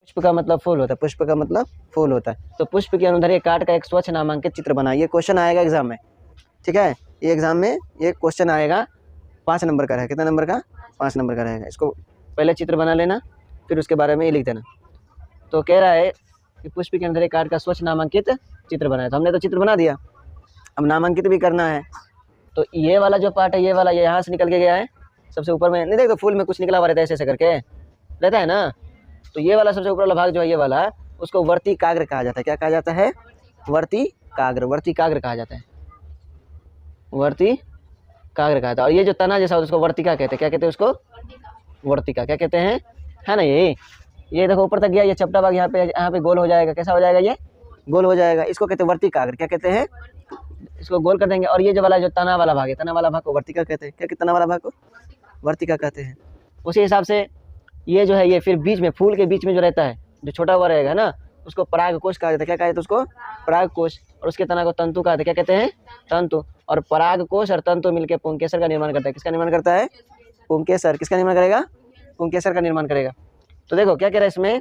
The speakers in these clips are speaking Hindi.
पुष्प का मतलब फूल होता है, पुष्प का मतलब फूल होता है। तो पुष्प के अनुदैर्ध्य एक काट का एक स्वच्छ नामांकित चित्र बनाइए। क्वेश्चन आएगा एग्जाम में, ठीक है, ये एग्जाम में ये क्वेश्चन आएगा, 5 नंबर का रहेगा। कितना नंबर का? 5 नंबर का रहेगा। इसको पहले चित्र बना लेना, फिर उसके बारे में ये लिख देना। तो कह रहा है कि पुष्प के अनुदैर्ध्य काट का स्वच्छ नामांकित चित्र बनाया। तो हमने तो चित्र बना दिया, अब नामांकित भी करना है। तो ये वाला जो पार्ट है, ये वाला, ये यहाँ से निकल के गया है सबसे ऊपर में, नहीं देखो फूल में कुछ निकला हुआ रहता है, ऐसे ऐसे करके रहता है ना। तो ये वाला सबसे ऊपर वाला भाग जो है, ये वाला, उसको वर्तिकाग्र कहा जाता है। क्या कहा जाता है? वर्तिकाग्र, वर्तिकाग्र कहा जाता है, वर्तिकाग्र कहा जाता है। और ये जो तना जैसा होता है उसको वर्तिका कहते हैं। क्या कहते हैं उसको? वर्तिका। क्या कहते हैं? है ना, ये देखो ऊपर तक गया, ये चपटा भाग यहाँ पे गोल हो जाएगा। कैसा हो जाएगा? ये गोल हो जाएगा। इसको कहते हैं वर्तिकाग्र। क्या कहते हैं? इसको गोल कर देंगे। और ये जो वाला जो तना वाला भाग है, तना वाला भाग को वर्तिका कहते हैं। क्या कहते? तना वाला भाग को वर्तिका कहते हैं। उसी हिसाब से ये जो है, ये फिर बीच में, फूल के बीच में जो रहता है, जो छोटा हुआ रहेगा ना, उसको परागकोश कहा जाता है। क्या कहा जाता है उसको? परागकोश। और उसके तना को तंतु कहते हैं। क्या कहते हैं? तंतु। और परागकोश और तंतु मिलकर पुंकेसर का निर्माण करता है। किसका निर्माण करता है? पुंकेसर। किसका निर्माण करेगा? पुंकेसर का निर्माण करेगा। तो देखो क्या कह रहा है इसमें,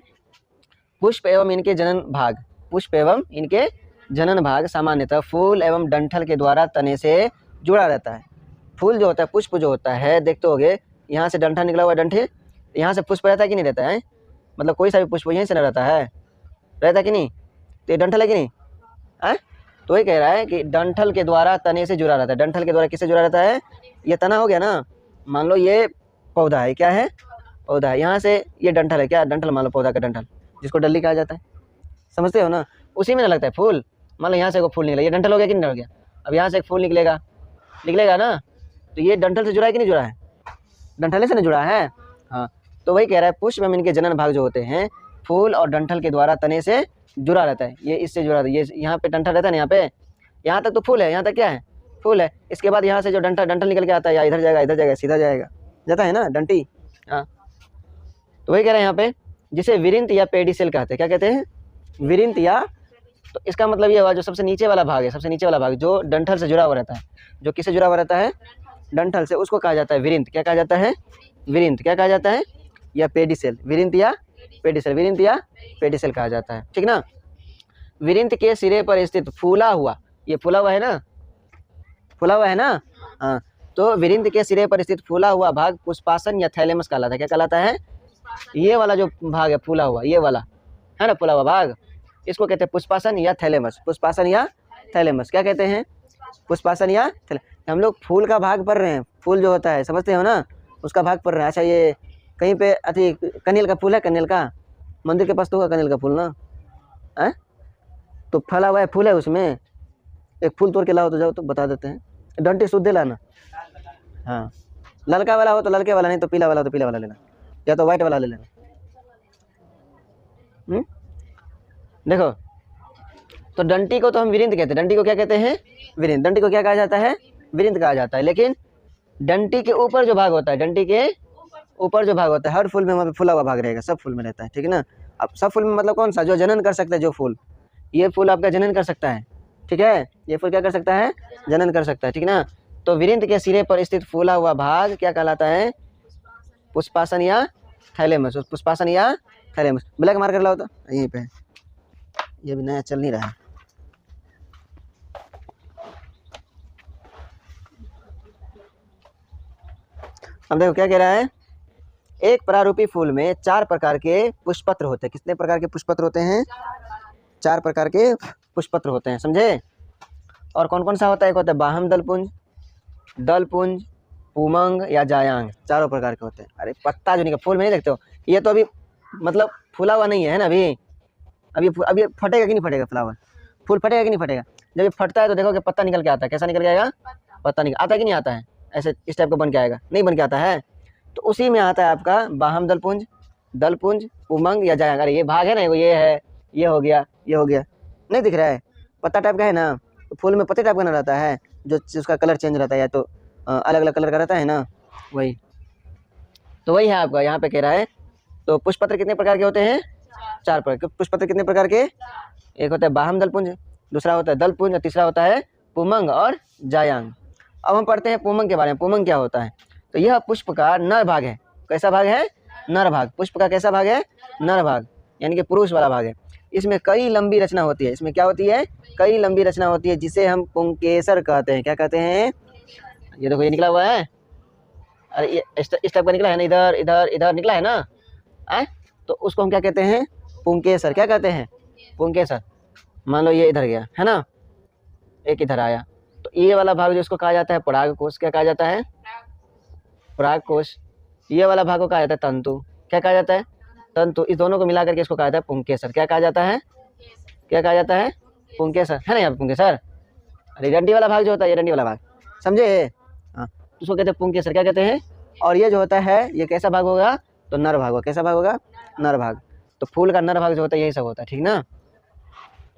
पुष्प एवं इनके जनन भाग, पुष्प एवं इनके जनन भाग सामान्यतः फूल एवं डंठल के द्वारा तने से जुड़ा रहता है। फूल जो होता है, पुष्प जो होता है, देखते होगे यहाँ से डंठल निकला हुआ, डंठल, यहाँ से पुष्प रहता है कि नहीं रहता है? मतलब कोई सा भी पुष्प यहीं से न रहता है, रहता कि नहीं? तो ये डंठल है कि नहीं है? तो वही कह रहा है कि डंठल के द्वारा तने से जुड़ा रहता है। डंठल के द्वारा किससे जुड़ा रहता है? ये तना हो गया ना, मान लो ये पौधा है, क्या है? पौधा है। यहाँ से ये डंठल है, क्या? डंठल मान लो, पौधा का डंठल, जिसको डल्ली कहा जाता है, समझते हो ना? उसी में ना लगता है फूल। मान लो यहाँ से एक फूल निकला, ये डंठल हो गया कि नहीं हो गया? अब यहाँ से एक फूल निकलेगा, निकलेगा ना, तो ये डंठल से जुड़ा है कि नहीं जुड़ा है? डंठल से नहीं जुड़ा है। हाँ, तो वही कह रहा है, पुष्प में इनके जनन भाग जो होते हैं, फूल और डंठल के द्वारा तने से जुड़ा रहता है। ये इससे जुड़ा रहता है। ये यहाँ पे डंठल रहता है ना, यहाँ तक तो फूल है, यहाँ तक क्या है? फूल है। इसके बाद यहाँ से जो डंठल निकल के आता है, या इधर जाएगा, इधर जाएगा, सीधा जाएगा, जाता है ना डंटी। हाँ, तो वही कह रहे हैं यहाँ पे, जिसे विरिंत या पेडिसेल कहते हैं। क्या कहते हैं? विरिंत या, तो इसका मतलब ये हुआ जो सबसे नीचे वाला भाग है, सबसे नीचे वाला भाग जो डंठल से जुड़ा हुआ रहता है, जो किससे जुड़ा हुआ रहता है? डंठल से, उसको कहा जाता है विरिंत। क्या कहा जाता है? विरिंत। क्या कहा जाता है? या पेडिसेल। विरिंत या पेडिसेल, विरिंत या पेडिसेल कहा जाता है, ठीक ना। विरिंत के सिरे पर स्थित फूला हुआ, ये फूला हुआ है ना, फूला हुआ है ना, हाँ, तो विरिंत के सिरे पर स्थित फूला हुआ भाग पुष्पासन या थैलेमस कहलाता है। क्या कहलाता है? ये वाला जो भाग है फूला हुआ, ये वाला है ना फूला हुआ भाग, इसको कहते हैं पुष्पासन या थैलेमस। पुष्पासन या थैलेमस क्या कहते हैं? पुष्पासन या थैलेमस। हम लोग फूल का भाग पढ़ रहे हैं, फूल जो होता है समझते हो ना, उसका भाग पढ़ रहे हैं। अच्छा, ये कहीं पे अति कनेल का फूल है, कनेल का, मंदिर के पास तो होगा कनेल का फूल ना, है तो फला हुआ है, फूल है उसमें, एक फूल तोड़ के लाओ तो जाओ, तो बता देते हैं। डंटी शुद्ध लाना, हाँ, ललका वाला हो तो ललके वाला, नहीं तो पीला वाला हो तो पीला वाला लेना, या तो व्हाइट वाला ले लेना। देखो, तो डंटी को तो हम विरिंत कहते हैं। डंटी को क्या कहते हैं? विरिंत। डंटी को क्या कहा जाता है? विरिंत कहा जाता है। लेकिन डंटी के ऊपर जो भाग होता है, डंटी के ऊपर जो भाग होता है, हर फूल में वहाँ पे फूला हुआ भाग रहेगा, सब फूल में रहता है, ठीक है ना। अब सब फूल में मतलब कौन सा? जो जनन कर सकता है, जो फूल, ये फूल आपका जनन कर सकता है, ठीक है, ये फूल क्या कर सकता है? जनन कर सकता है, ठीक ना। तो विरिंत के सिरे पर स्थित फूला हुआ भाग क्या कहलाता है? पुष्पासन या थैलेमस। पुष्पासन या थैलेमस। ब्लैक मार्कर लाओ तो, यहीं पे, ये भी नया चल नहीं रहा है। अब देखो क्या कह रहा है, एक प्रारूपी फूल में 4 प्रकार के पुष्पपत्र होते हैं। कितने प्रकार के पुष्पपत्र होते हैं? 4 प्रकार के पुष्पपत्र होते हैं, समझे। और कौन कौन सा होता है? एक होता है बाह्य दलपुंज, दलपुंज, पुमंग या जायांग, चारों प्रकार के होते हैं। अरे पत्ता जो निकल, फूल में नहीं देखते हो, ये तो अभी मतलब फूला हुआ नहीं है ना, अभी फटेगा कि नहीं फटेगा? फ्लावर फूल फटेगा कि नहीं फटेगा? जब ये फटता है तो देखो कि पत्ता निकल के आता है। कैसा निकल के आएगा? पत्ता निकल आता है कि नहीं आता है? ऐसे इस टाइप का बन के आएगा, नहीं बन के आता है। तो उसी में आता है आपका बाह्य दलपुंज, दलपुंज, पुमंग या जायांग। अरे ये भाग है ना, ये है, ये हो गया, ये हो गया, नहीं दिख रहा है? पत्ता टाइप का है ना, तो फूल में पत्ते टाइप का ना रहता है, जो उसका कलर चेंज रहता है, या तो अलग अलग कलर का रहता है ना, वही। तो वही है आपका यहाँ पे कह रहा है। तो पुष्पपत्र कितने प्रकार के होते हैं? 4 प्रकार। पुष्पपत्र कितने प्रकार के? एक होता है बाह्य दलपुंज, दूसरा होता है दलपुंज, और तीसरा होता है पुमंग और जायांग। अब हम पढ़ते हैं पुमंग के बारे में। पुमंग क्या होता है? तो यह पुष्प का नर भाग है। कैसा भाग है? नर भाग। पुष्प का कैसा भाग है? नर भाग। यानी कि पुरुष वाला भाग है। इसमें कई लंबी रचना होती है, इसमें क्या होती है, कई लंबी रचना होती है, जिसे हम पुंकेसर कहते हैं। क्या कहते हैं? ये देखो ये निकला हुआ है, अरे ये इस टाइप का निकला है ना, इधर इधर इधर निकला है ना, तो उसको हम क्या कहते हैं? पुंकेसर। क्या कहते हैं? पुंकेसर। मान लो ये इधर गया है ना, एक इधर आया, तो ये वाला भाग जो इसको कहा जाता है परागकोश। क्या कहा जाता है? परागकोश। ये वाला भाग को कहा जाता है तंतु। क्या कहा जाता है? तंतु। इस दोनों को मिला करके इसको कहा जाता है पुंकेसर। क्या कहा जाता है? क्या कहा जाता है? पुंकेसर, है ना यहाँ पे पुंकेसर। अरे डंडी वाला भाग जो होता है, ये डंडी वाला भाग, समझे? हाँ, उसको कहते हैं पुंकेसर। क्या कहते हैं? और ये जो होता है ये कैसा भाग होगा? तो नर भाग होगा। कैसा भाग होगा? नर भाग। तो फूल का नर भाग जो होता है यही सब होता है, ठीक ना।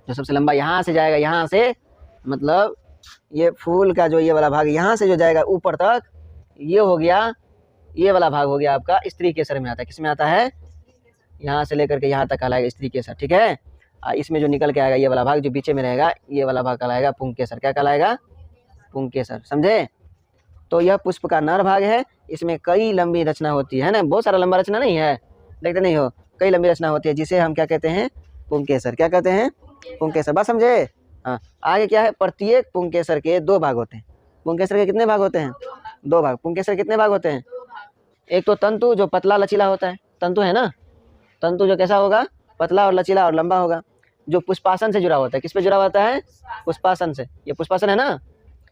जो सबसे लंबा यहाँ से जाएगा, यहाँ से मतलब ये फूल का जो ये वाला भाग यहाँ से जो जाएगा ऊपर तक, ये हो गया, ये वाला भाग हो गया आपका स्त्री केसर में आता है। किस में आता है? यहाँ से लेकर के यहाँ तक कहलाएगा स्त्री केसर, ठीक है। इसमें जो निकल के आएगा ये वाला भाग जो बीच में रहेगा, ये वाला भाग कहलाएगा पुंकेसर। क्या कहलाएगा? पुंकेसर, समझे। तो यह पुष्प का नर भाग है, इसमें कई लंबी रचना होती है ना, बहुत सारा लंबा रचना नहीं है, देखते नहीं हो, कई लंबी रचना होती है, जिसे हम क्या कहते हैं? पुंकेसर। क्या कहते हैं? पुंकेसर। बात समझे? हाँ, आगे क्या है? प्रत्येक पुंकेसर के 2 भाग होते हैं। पुंकेसर के कितने भाग होते हैं? 2 भाग। पुंकेसर कितने भाग होते हैं? एक तो तंतु जो पतला लचीला होता है, तंतु है ना, तंतु जो कैसा होगा? पतला और लचीला और लंबा होगा, जो पुष्पासन से जुड़ा होता है। किस पे जुड़ा होता है? पुष्पासन से। ये पुष्पासन है ना,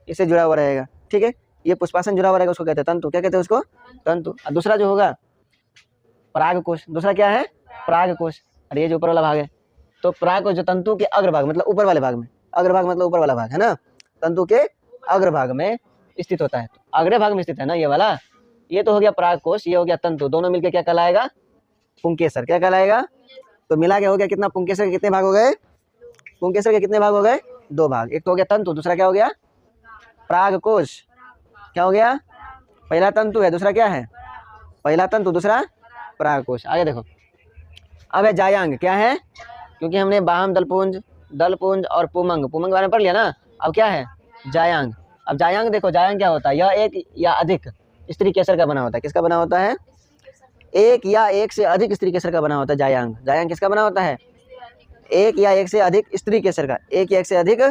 इससे जुड़ा हुआ रहेगा, ठीक है। ये पुष्पासन जुड़ा हुआ रहेगा, उसको कहते हैं तंतु। क्या कहते हैं उसको? तंतु। और दूसरा जो होगा परागकोश। दूसरा क्या है? परागकोश। और ये जो ऊपर वाला भाग है, तो परागकोश जो तंतु के अग्रभाग मतलब ऊपर वाले भाग में, अग्रभाग मतलब ऊपर वाला भाग है ना, तंतु के अग्रभाग में स्थित होता है। तो अग्र भाग में स्थित है ना ये वाला, ये तो हो गया परागकोश, ये हो गया तंतु, दोनों मिलकर क्या कहलाएगा? पुंकेसर। क्या कहलाएगा? तो मिला के हो गया कितना? पुंकेसर के कितने भाग हो गए? पुंकेसर के कितने भाग हो गए? 2 भाग। एक तो हो गया तंतु, दूसरा क्या हो गया? परागकोश। क्या हो गया? पहला तंतु है, दूसरा क्या है? पहला तंतु, दूसरा परागकोश। आगे देखो, अब है जायांग। क्या है? क्योंकि हमने बाह्य दलपुंज, दलपुंज और पुमंग, पुमंग बारे में पढ़ लिया ना, अब क्या है? जायांग। अब जायांग देखो, जायांग क्या होता है? यह एक या अधिक स्त्री केसर का बना होता है। किसका बना होता है? एक या एक से अधिक स्त्री केसर का बना होता है जायांग। जायांग किसका बना होता है? एक या एक से अधिक स्त्री केसर का, एक या एक से अधिक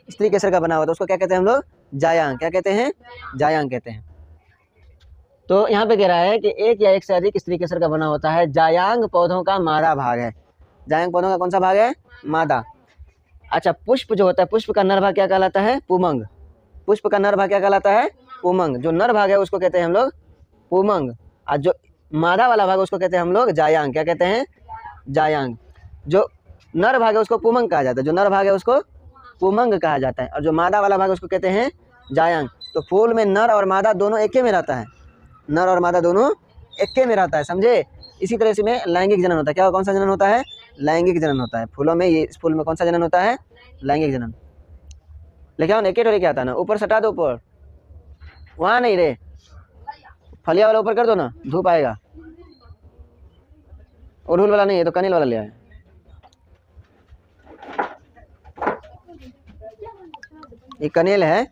स्त्री केसर का बना होता है, उसको क्या कहते हैं हम लोग? जायांग। क्या कहते हैं? जायांग कहते हैं। तो यहाँ पे कह रहा है कि एक या एक से अधिक स्त्री केसर का बना होता है। जायांग पौधों का मादा भाग है। जायांग पौधों का कौन सा भाग है? मादा। अच्छा, पुष्प जो होता है, पुष्प का नर भाग क्या कहलाता है? पुमंग। पुष्प का नर भाग क्या कहलाता है? पुमंग। जो नर भाग है उसको कहते हैं हम लोग पुमंग, और जो मादा वाला भाग उसको कहते हैं हम लोग जायांग। क्या कहते हैं? जायांग। जो नर भाग है उसको पुमंग कहा जाता है, जो नर भाग है उसको पुमंग कहा जाता है, और जो मादा वाला भाग उसको कहते हैं जायांग। तो फूल में नर और मादा दोनों एक में रहता है, नर और मादा दोनों एक में रहता है, समझे। इसी तरह से में लैंगिक जनन होता है। क्या, कौन सा जनन होता है? लैंगिक जनन होता है फूलों में। ये इस फूल में कौन सा जनन होता है? लैंगिक जनन। लेके आओ, एक लेके आता ना, ऊपर सटा दो, ऊपर वहाँ नहीं रे, फलिया वाला ऊपर कर दो ना, धूप आएगा। अड़हुल वाला नहीं है तो कनील वाला ले आए। ये कनेल है,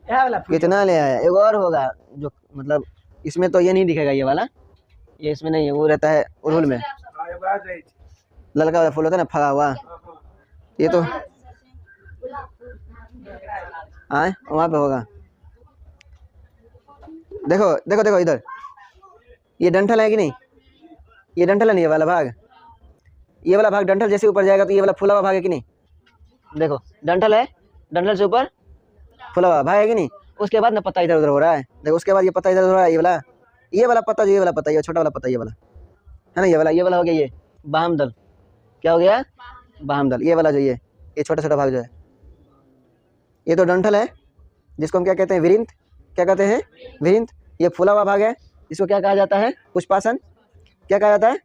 कितना ले आया? एक और होगा जो मतलब इसमें तो ये नहीं दिखेगा, ये वाला, ये इसमें नहीं है, वो रहता है अड़हुल में, ललका वाला फूल होता है ना, फला हुआ। ये तो आए वहाँ पे होगा। देखो देखो देखो इधर, ये डंठल है कि नहीं? ये डंठल है नहीं, ये वाला भाग, ये वाला भाग डंठल जैसे ऊपर जाएगा तो ये वाला फूला हुआ भाग है कि नहीं? देखो डंठल है, डंठल से ऊपर फूला हुआ भाग है कि नहीं? उसके बाद ना पत्ता इधर उधर हो रहा है, देखो उसके बाद ये पत्ता इधर उधर हो रहा है, ये वाला पत्ता, जो ये वाला पत्ता, ये छोटा वाला पत्ता, ये वाला है ना, ये वाला हो गया, ये बाहमदल। क्या हो गया? बाहमदल। ये वाला जो ये छोटा छोटा भाग जो है, ये तो डंठल है, जिसको हम क्या कहते हैं? विरिंत। क्या कहते हैं? विरिंत। ये फूला हुआ भाग है, इसको क्या कहा जाता है? पुष्पासन। क्या कहा जाता है?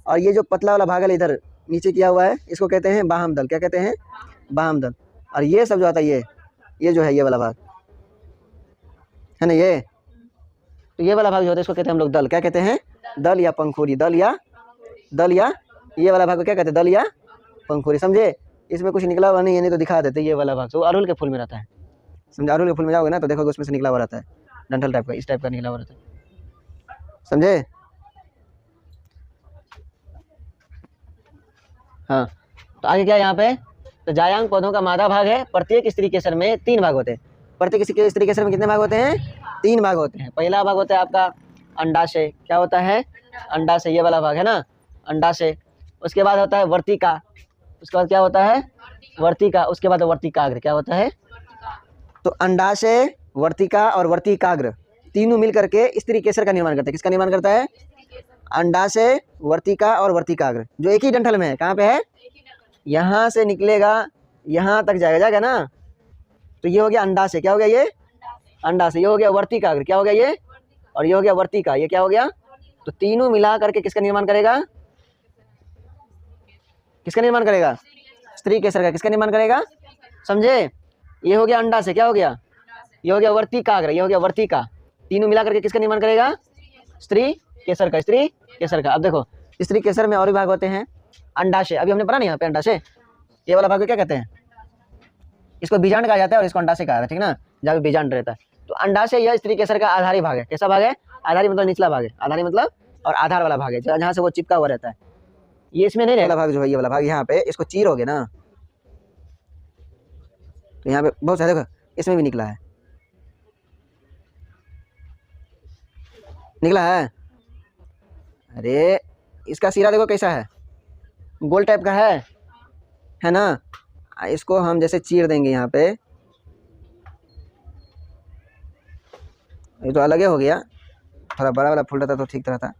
और ये जो पतला वाला भाग है इधर नीचे किया हुआ है, इसको कहते हैं बाहमदल। क्या कहते हैं? बाहमदल। और ये सब जो आता है, ये जो है, ये वाला भाग है ना, ये तो ये वाला भाग जो होता है इसको कहते हैं हम लोग दल। क्या कहते हैं? दल या पंखुड़ी। दल या ये वाला भाग को क्या कहते हैं? दल या पंखुड़ी, समझे। इसमें कुछ निकला हुआ नहीं है, नहीं तो दिखा देते। ये वाला भाग तो अड़हुल के फूल में रहता है, समझे। अड़हुल के फूल में जाओगे ना तो देखोगे उसमें से निकला हुआ रहता है, डंठल टाइप का, इस टाइप का निकला हुआ रहता है, समझे। हाँ, तो आगे क्या है यहाँ पे, तो जायांग पौधों का मादा भाग है। प्रत्येक स्त्री केसर में 3 भाग होते हैं। प्रत्येक स्त्री केसर में कितने भाग होते हैं? 3 भाग होते हैं। पहला भाग होता है आपका अंडाशय। क्या होता है? अंडाशय, ये वाला भाग है ना, अंडाशय। उसके बाद होता है वर्तिका। उसके बाद क्या होता है? वर्तिका। उसके बाद वर्तिकाग्र। क्या होता है? तो अंडाशय, वर्तिका और वर्तिकाग्र तीनों मिल करके स्त्री केसर का निर्माण करते हैं। किसका निर्माण करता है? अंडाशय, वर्तिका और वर्तिकाग्र, जो एक ही डंठल में है। कहाँ पे है? यहाँ से निकलेगा, यहाँ तक जाएगा ना। तो ये हो गया अंडाशय। क्या हो गया ये? अंडाशय। ये हो गया वर्तिकाग्र। क्या हो गया ये? और ये हो गया वर्तिका। ये क्या हो गया? तो तीनों मिला करके किसका निर्माण करेगा? किसका निर्माण करेगा? स्त्री केसर का। किसका निर्माण करेगा? समझे? ये हो गया अंडाशय। क्या हो गया? ये हो गया वर्तिकाग्र। ये हो गया वर्तिका। तीनों मिला करके किसका निर्माण करेगा? स्त्री केसर का। स्त्री केसर का। अब देखो, स्त्री केसर में और भी भाग होते हैं। अंडाशय, अभी हमने पढ़ा नहीं यहाँ पे अंडाशय। ये वाला भाग को क्या कहते हैं? इसको बीजांड कहा जाता है और इसको अंडाशय कहा जाता है, ठीक ना, जहाँ पे बीजांड रहता है। तो अंडाशय यह स्त्री केसर का आधारी भाग है। कैसा भाग है? आधारी मतलब निचला भाग है। आधारी मतलब और आधार वाला भाग है, जहाँ से वो चिपका हुआ रहता है। ये इसमें नहीं रहेगा भाग, जो है ये वाला भाग यहाँ पे, इसको चीरोगे ना तो यहाँ पे बहुत सारे, देखो इसमें भी निकला है, निकला है। अरे इसका सिरा देखो कैसा है, गोल टाइप का है ना। इसको हम जैसे चीर देंगे यहाँ पे, ये तो अलग ही हो गया। थोड़ा बड़ा वाला फूल रहता तो ठीक रहता।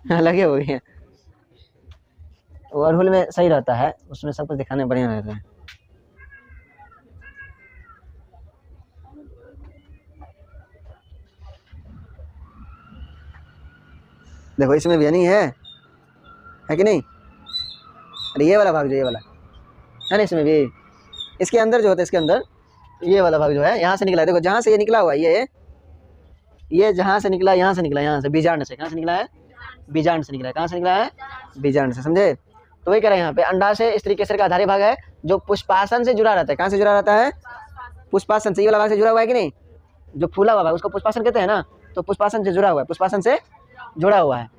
अलग ही हो गया। अड़हुल में सही रहता है, उसमें सब कुछ दिखाने में बढ़िया रहता है। देखो इसमें भी नहीं है कि नहीं? अरे ये वाला भाग जो, ये वाला है ना, इसमें भी, इसके अंदर जो होता है, इसके अंदर ये वाला भाग जो है यहाँ से निकला है। देखो जहाँ से ये निकला हुआ है, ये जहाँ से निकला, यहाँ से निकला, यहाँ से बीजांड से। कहाँ से निकला है? बीजांड से निकला है। कहाँ से निकला है? बीजांड से। समझे? तो वही कह रहे हैं यहाँ पे, अंडाशय स्त्री केसर का आधारी भाग है, जो पुष्पासन से जुड़ा रहता है। कहाँ से जुड़ा रहता है? पुष्पासन से। ये वाला भाग से जुड़ा हुआ है कि नहीं? जो फूला हुआ भाग उसको पुष्पासन कहते हैं ना, तो पुष्पासन से जुड़ा हुआ है, पुष्पासन से जुड़ा हुआ है।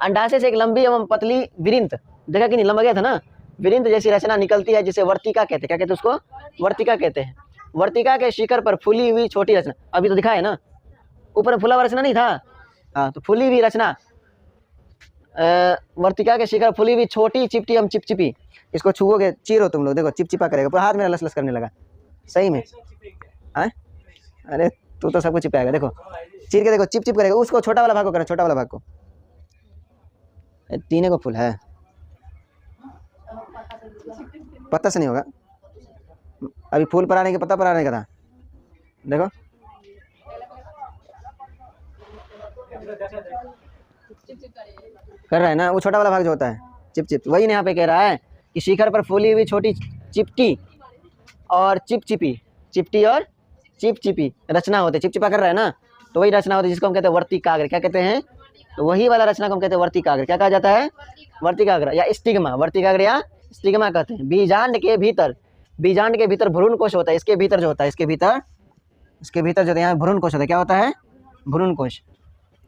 अंडाशय से एक लंबी एवं पतली विरिंत, देखा कि नहीं, लंबा गया था ना, विरिंत जैसी रचना निकलती है, जिसे वर्तिका कहते हैं। क्या कहते हैं उसको? वर्तिका कहते हैं। वर्तिका के शिखर पर फूली हुई छोटी रचना, अभी तो दिखा है ना, ऊपर फूला हुआ रचना नहीं था, हाँ, तो फूली हुई रचना, वर्तिका के शिखर फूली हुई छोटी चिपटी एवं चिपचिपी। इसको छुओगे, चीरो तुम लोग, देखो चिपचिपा करेगा, पूरा हाथ मेरा लस लस करने लगा। सही में? अरे तू तो सब कुछ चिपकाएगा। देखो चीर के देखो, चिप चिप करेगा। उसको छोटा वाला भाग को करो, छोटा वाला भाग को। तीने को फूल है, पत्ता से नहीं होगा। अभी फूल पर आने के, पत्ता पर आने का था। देखो कर रहा है ना, वो छोटा वाला भाग जो होता है चिप चिप, वही यहाँ पे कह रहा है कि शिखर पर फूली हुई छोटी चिपटी और चिपचिपी, चिपटी और चिपचिपी रचना होती है। चिपचिपा कर रहा है ना, तो वही रचना होती है जिसको हम कहते हैं वर्तिकाग्र। क्या कहते हैं? तो वही वाला रचना को हम कहते हैं वर्तिकाग्र। क्या कहा जाता है? वर्तिकाग्र या स्टिग्मा। वर्तिकाग्र या स्टिग्मा कहते हैं। बीजांड के भीतर, बीजांड के भीतर भ्रूण कोश होता है। इसके भीतर जो होता है, इसके भीतर जो यहाँ भ्रूण कोश होता है। क्या होता है? भ्रूण कोश,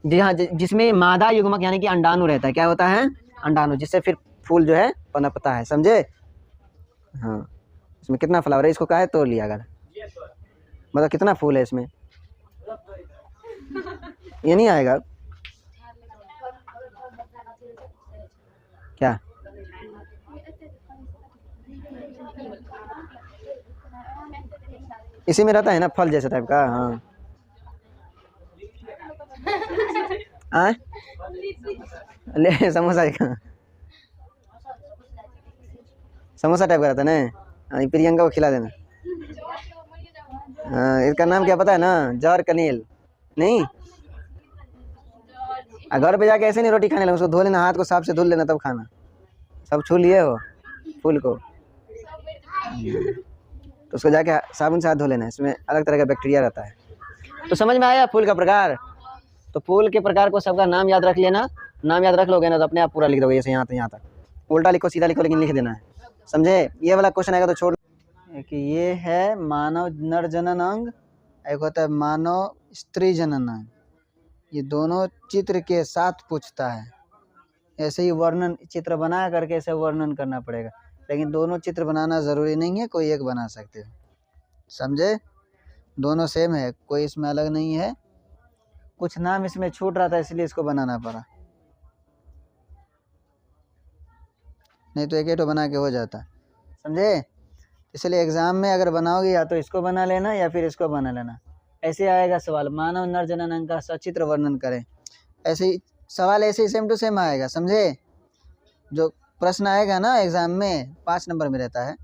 जहाँ जिसमें मादा युग्मक यानी कि अंडाणु रहता है। क्या होता है? अंडाणु, जिससे फिर फूल जो है पनपता है। समझे? हाँ, इसमें कितना फ्लावर है, इसको कहा है तोड़ लिया अगर, मतलब कितना फूल है इसमें, ये नहीं आएगा क्या? इसी में रहता है ना, फल जैसे टाइप का। हाँ ले समोसा का, समोसा टाइप का रहता है ना। हाँ, प्रियंका को खिला देना। हाँ, इसका नाम क्या पता है ना? जौहर कनील। नहीं, घर पे जाके ऐसे नहीं रोटी खाने लगा, उसको धो लेना, हाथ को साफ से धुल लेना, तब खाना। सब छू लिए हो फूल को, तो उसको जाके साबुन से हाथ धो लेना, इसमें अलग तरह का बैक्टीरिया रहता है। तो समझ में आया फूल का प्रकार? तो फूल के प्रकार को सबका नाम याद रख लेना। नाम याद रख लोगे ना तो अपने आप पूरा लिख दोगे, जैसे यहाँ तो यहाँ तक। उल्टा लिखो सीधा लिखो, लेकिन लिख देना है। समझे? ये वाला क्वेश्चन आएगा तो छोड़ कि ये है मानव नर जनन अंग, एक होता है मानव स्त्री जनन अंग। ये दोनों चित्र के साथ पूछता है। ऐसे ही वर्णन चित्र बना करके ऐसे वर्णन करना पड़ेगा, लेकिन दोनों चित्र बनाना ज़रूरी नहीं है, कोई एक बना सकते हो, समझे। दोनों सेम है, कोई इसमें अलग नहीं है, कुछ नाम इसमें छूट रहा था इसलिए इसको बनाना पड़ा, नहीं तो एक एक बना के हो जाता, समझे। इसलिए एग्ज़ाम में अगर बनाओगे या तो इसको बना लेना या फिर इसको बना लेना। ऐसे आएगा सवाल, मानव नर जननांग का सचित्र वर्णन करें, ऐसे ही सवाल ऐसे ही सेम टू सेम आएगा, समझे। जो प्रश्न आएगा ना एग्ज़ाम में 5 नंबर में रहता है,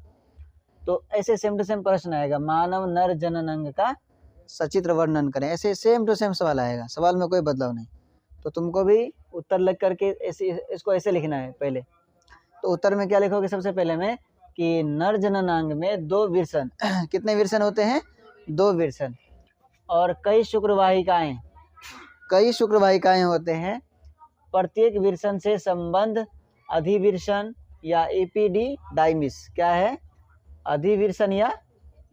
तो ऐसे सेम टू सेम प्रश्न आएगा, मानव नर जननांग का सचित्र वर्णन करें, ऐसे सेम टू सेम सवाल आएगा, सवाल में कोई बदलाव नहीं। तो तुमको भी उत्तर लिख करके ऐसे इसको ऐसे लिखना है पहले। तो उत्तर में क्या लिखोगे सबसे पहले में कि नर जननांग में 2 विरसन कितने विरसन होते हैं? 2 विरसन। और कई शुक्रवाहिकाएं, कई शुक्रवाहिकाएं होते हैं, प्रत्येक विरसन से संबंध अधिविरसन या इपीडी-डाइमिस, क्या है? अधिविरसन या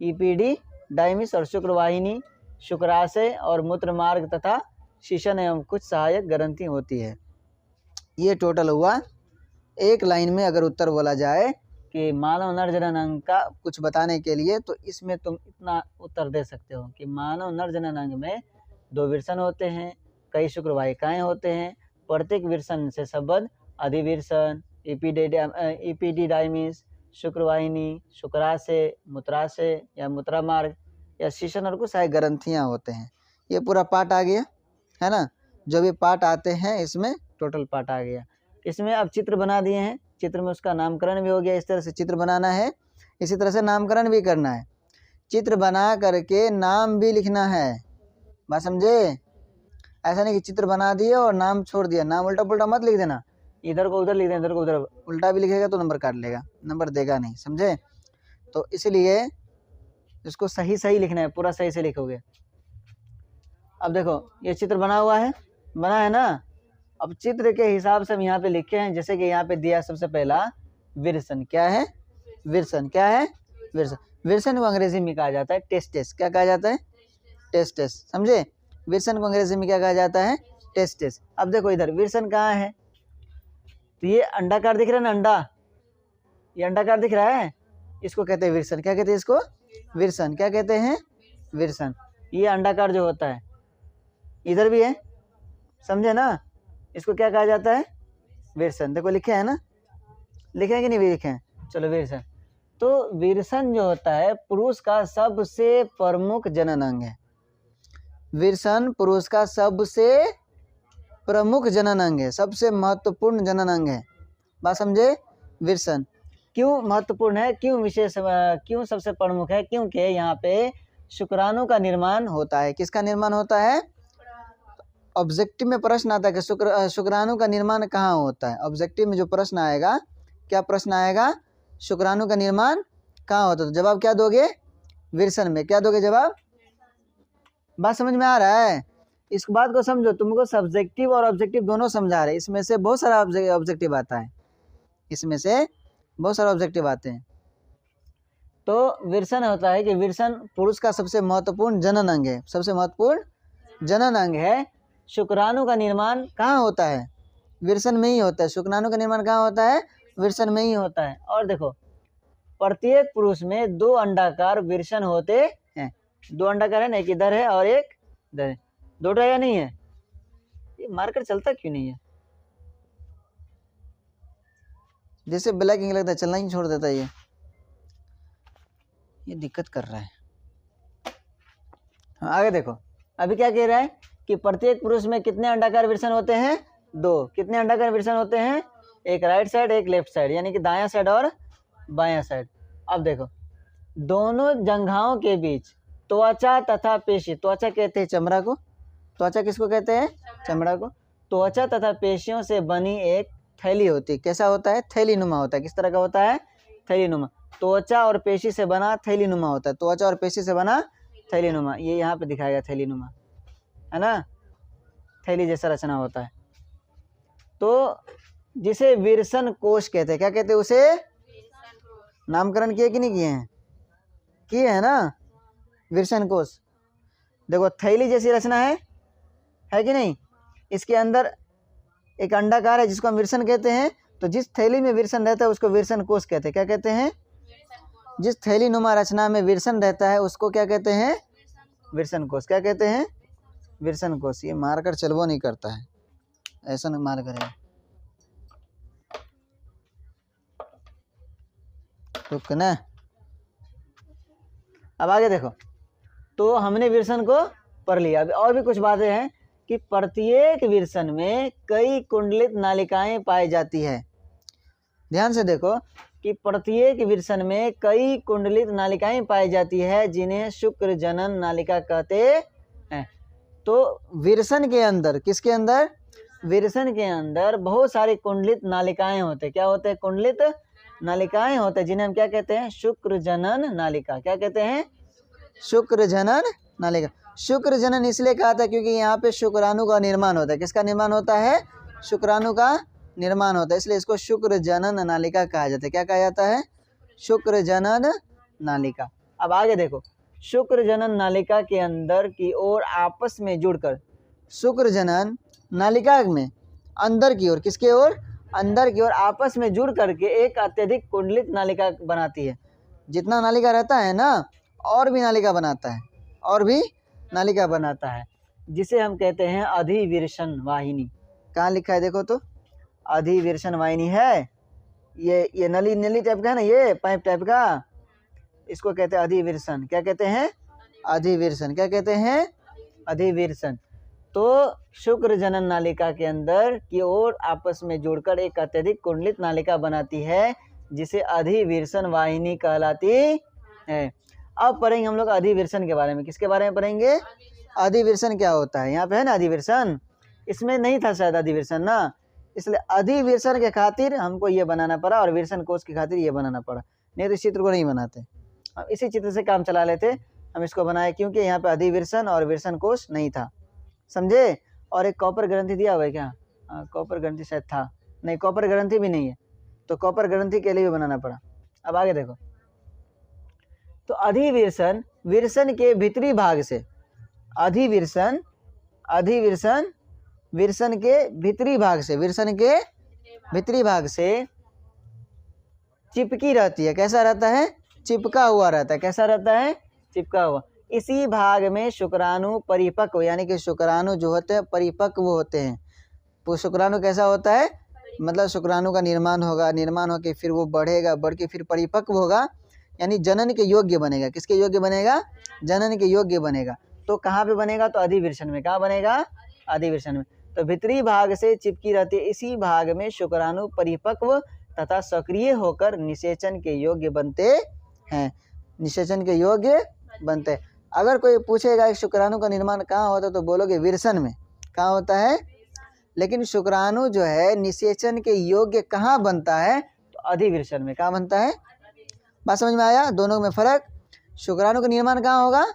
इपीडी-डाइमिस, और शुक्रवाहिनी, शुक्राशय और मूत्रमार्ग तथा शीशन एवं कुछ सहायक ग्रंथि होती है। ये टोटल हुआ। एक लाइन में अगर उत्तर बोला जाए कि मानव नर जननांग का कुछ बताने के लिए, तो इसमें तुम इतना उत्तर दे सकते हो कि मानव नर जननांग में 2 विरसन होते हैं, कई शुक्रवाहिकाएं होते हैं, प्रत्येक विरसन से संबद्ध अधिविरसन, इपीडी-डाइमिस, शुक्रवाहिनी, शुक्राशय, मूत्राशय या मूत्रमार्ग या शीशन और कुछ सहायक ग्रंथियाँ होते हैं। ये पूरा पार्ट आ गया है ना, जो भी पार्ट आते हैं इसमें टोटल पार्ट आ गया। इसमें अब चित्र बना दिए हैं, चित्र में उसका नामकरण भी हो गया, इस तरह से चित्र बनाना है, इसी तरह से नामकरण भी करना है। चित्र बना करके नाम भी लिखना है, बात समझे। ऐसा नहीं कि चित्र बना दिए और नाम छोड़ दिया, नाम उल्टा पुल्टा मत लिख देना, इधर को उधर लिख देना, इधर को उधर, उल्टा भी लिखेगा तो नंबर काट लेगा, नंबर देगा नहीं, समझे। तो इसलिए इसको सही सही लिखना है, पूरा सही से लिखोगे। अब देखो ये चित्र बना हुआ है, बना है ना। अब चित्र के हिसाब से हम यहाँ पे लिखे हैं, जैसे कि यहाँ पे दिया सबसे पहला विरसन, क्या है? विरसन, क्या है? विरसन। विरसन को अंग्रेजी में कहा जाता है टेस्टेस, क्या कहा जाता है? टेस्टेस, समझे। विरसन को अंग्रेजी में क्या कहा जाता है? टेस्टेस। अब देखो इधर विरसन कहाँ है, तो ये अंडाकार दिख रहा है ना, अंडा, ये अंडाकार दिख रहा है, इसको कहते हैं विरसन। क्या कहते हैं इसको? विरसन। क्या कहते हैं? विरसन। ये अंडाकार जो होता है, इधर भी है, समझे ना, इसको क्या कहा जाता है? विरसन। देखो लिखे हैं ना, लिखे हैं कि नहीं भी लिखे हैं, चलो विरसन। तो विरसन जो होता है पुरुष का सबसे प्रमुख जनन अंग है। विरसन पुरुष का सबसे प्रमुख जनन अंग है, सबसे महत्वपूर्ण जनन अंग है, बात समझे। विरसन क्यों महत्वपूर्ण है, क्यों विशेष, क्यों सबसे प्रमुख है? क्योंकि यहाँ पे शुक्राणु का निर्माण होता है। किसका निर्माण होता है? ऑब्जेक्टिव में प्रश्न आता है कि शुक्राणु का निर्माण कहाँ होता है। ऑब्जेक्टिव में जो प्रश्न आएगा, क्या प्रश्न आएगा? शुक्राणु का निर्माण कहाँ होता है, तो जवाब क्या दोगे? विरसन में। क्या दोगे जवाब? बात समझ में आ रहा है? इस बात को समझो, तुमको सब्जेक्टिव और ऑब्जेक्टिव दोनों समझा रहे हैं, इसमें से बहुत सारा ऑब्जेक्टिव आता है, इसमें से बहुत सारे ऑब्जेक्टिव आते हैं। तो विरसन होता है कि विरसन पुरुष का सबसे महत्वपूर्ण जनन अंग है, सबसे महत्वपूर्ण जनन अंग है। शुक्राणु का निर्माण कहाँ होता है? विरसन में ही होता है। शुक्राणु का निर्माण कहाँ होता है? विरसन में ही होता है। और देखो प्रत्येक पुरुष में 2 अंडाकार विरसन होते हैं, 2 अंडाकार है ना, एक इधर है और एक इधर है, 2 या नहीं है? ये मार्कर चलता क्यों नहीं है? जैसे ब्लैक इंक लगता है, चलना ही छोड़ देता है, ये दिक्कत कर रहा है। आगे देखो, अभी क्या कह रहा है कि प्रत्येक पुरुष में कितने अंडाकार विरसन होते हैं? 2। कितने अंडाकार विरसन होते हैं? एक राइट साइड, एक लेफ्ट साइड, यानी कि दायां साइड और बायां साइड। अब देखो दोनों जंघाओं के बीच त्वचा तथा पेशी, त्वचा कहते हैं चमड़ा को, त्वचा किसको कहते हैं? चमड़ा को। त्वचा तथा पेशियों से बनी एक थैली होती है। कैसा होता है? थैली नुमा होता है। किस तरह का होता है? थैली नुमा। त्वचा और पेशी से बना थैली नुमा होता है, त्वचा और पेशी से बना थैली नुमा। ये यहाँ पे दिखाएगा थैली नुमा, है ना, थैली जैसा रचना होता है। तो जिसे विरसन कोश कहते हैं। क्या कहते हैं उसे? नामकरण किए कि नहीं किए हैं? किए है ना, विरसन कोश। देखो थैली जैसी रचना है कि नहीं? इसके अंदर एक अंडाकार है जिसको हम विरसन कहते हैं। तो जिस थैली में विरसन रहता है उसको विरसन कोश कहते हैं। क्या कहते हैं? जिस थैली नुमा रचना में विरसन रहता है उसको क्या कहते हैं? विरसन कोश। क्या कहते हैं? विरसन कोश। ये मारकर चलबो नहीं करता है, ऐसा नहीं मार करेगा। तो ना अब आगे देखो, तो हमने विरसन को पढ़ लिया। अभी और भी कुछ बातें हैं कि प्रत्येक विरसन में कई कुंडलित नालिकाएं पाई जाती है। ध्यान से देखो कि प्रत्येक विरसन में कई कुंडलित नालिकाएं पाई जाती है जिन्हें शुक्र जनन नालिका कहते हैं। तो विरसन के अंदर, किसके अंदर? विरसन के अंदर बहुत सारी कुंडलित नालिकाएं होते हैं। क्या होते हैं? कुंडलित नालिकाएं होते हैं जिन्हें हम क्या कहते हैं? शुक्र जनन नालिका। क्या कहते हैं? शुक्र जनन नालिका। शुक्र जनन इसलिए कहा था क्योंकि यहाँ पे शुक्राणु का निर्माण होता है। किसका निर्माण होता है? शुक्राणु का निर्माण होता है, इसलिए इसको शुक्र जनन नालिका कहा जाता है। क्या कहा जाता है? शुक्र जनन नालिका। अब आगे देखो, शुक्र जनन नालिका के अंदर की ओर आपस में जुड़कर, शुक्र जनन नालिका में अंदर की ओर, किसके ओर? अंदर की ओर आपस में जुड़ करके एक अत्यधिक कुंडलित नालिका बनाती है। जितना नालिका रहता है ना, और भी नालिका बनाता है, और भी नालिका बनाता है, जिसे हम कहते हैं अधिविरसन वाहिनी। कहाँ लिखा है देखो तो, अधिविरसन वाहिनी है। ये नली टाइप का है ना, ये पाइप टाइप का, इसको कहते हैं अधिविरसन। क्या कहते हैं? अधिविरसन। क्या कहते हैं? अधिविरसन। तो शुक्र जनन नालिका के अंदर की ओर आपस में जुड़कर एक अत्यधिक कुंडलित नालिका बनाती है जिसे अधिविरसन वाहिनी कहलाती है। अब पढ़ेंगे हम लोग अधिविरसन के बारे में। किसके बारे में पढ़ेंगे? अधिविरसन क्या होता है। यहाँ पे है ना अधिविरसन, इसमें नहीं था शायद अधिविरसन ना, इसलिए अधिविरसन के खातिर हमको ये बनाना पड़ा और विरसन कोश की खातिर ये बनाना पड़ा, नहीं तो इस चित्र को नहीं बनाते। हम इसी चित्र से काम चला लेते, हम इसको बनाए क्योंकि यहाँ पे अधिविरसन और विरसन कोश नहीं था, समझे। और एक कॉपर ग्रंथि दिया हुआ है क्या? कॉपर ग्रंथि शायद था, नहीं कॉपर ग्रंथि भी नहीं है, तो कॉपर ग्रंथि के लिए भी बनाना पड़ा। अब आगे देखो, तो अधिविरसन विरसन के भीतरी भाग से, अधिविरसन विरसन के भीतरी भाग से, विरसन के भीतरी भाग से चिपकी रहती है। कैसा रहता है? चिपका हुआ रहता है। कैसा रहता है? चिपका हुआ। इसी भाग में शुक्राणु परिपक्व, यानी कि शुक्राणु जो होते हैं परिपक्व होते हैं। तो शुक्राणु कैसा होता है? मतलब शुक्राणु का निर्माण होगा, निर्माण होकर फिर वो बढ़ेगा, बढ़ के फिर परिपक्व होगा, यानी जनन के योग्य बनेगा। किसके योग्य बनेगा? जनन के योग्य बनेगा। तो कहाँ पे बनेगा? तो अधिविरसन में। कहाँ बनेगा? अधिविरसन में। तो भीतरी भाग से चिपकी रहती है, इसी भाग में शुक्राणु परिपक्व तथा सक्रिय होकर निषेचन के योग्य बनते हैं। निषेचन के योग्य बनते हैं। अगर कोई पूछेगा शुक्राणु का निर्माण कहाँ होता है तो बोलोगे विरसन में। कहाँ होता है? लेकिन शुक्राणु जो है निषेचन के योग्य कहाँ बनता है? तो अधिविरसन में। कहाँ बनता है? बात समझ में आया? दोनों में फर्क। शुक्राणु का निर्माण कहाँ होगा?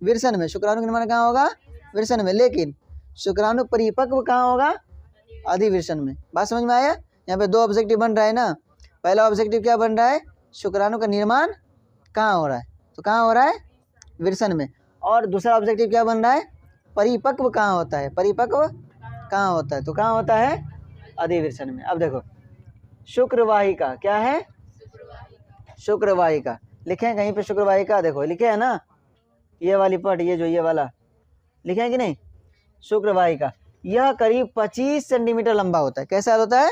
विरसन में। शुक्राणु का निर्माण कहाँ होगा? विरसन में। लेकिन शुक्राणु परिपक्व कहाँ होगा? अधिविरसन में। बात समझ में आया? यहाँ पे दो ऑब्जेक्टिव बन रहा है ना। पहला ऑब्जेक्टिव क्या बन रहा है? शुक्राणु का निर्माण कहाँ हो रहा है? तो कहाँ हो रहा है? विरसन में। और दूसरा ऑब्जेक्टिव क्या बन रहा है? परिपक्व कहाँ होता है? परिपक्व कहाँ होता है? तो कहाँ होता है? अधिविरसन में। अब देखो, शुक्रवाहिका क्या है? शुक्रवाहिका लिखे हैं कहीं पे? शुक्रवाहिका देखो लिखे है ना, ये वाली पट, ये जो ये वाला लिखे हैं कि नहीं? शुक्रवाहिका यह करीब 25 सेंटीमीटर लंबा होता है। कैसा होता है?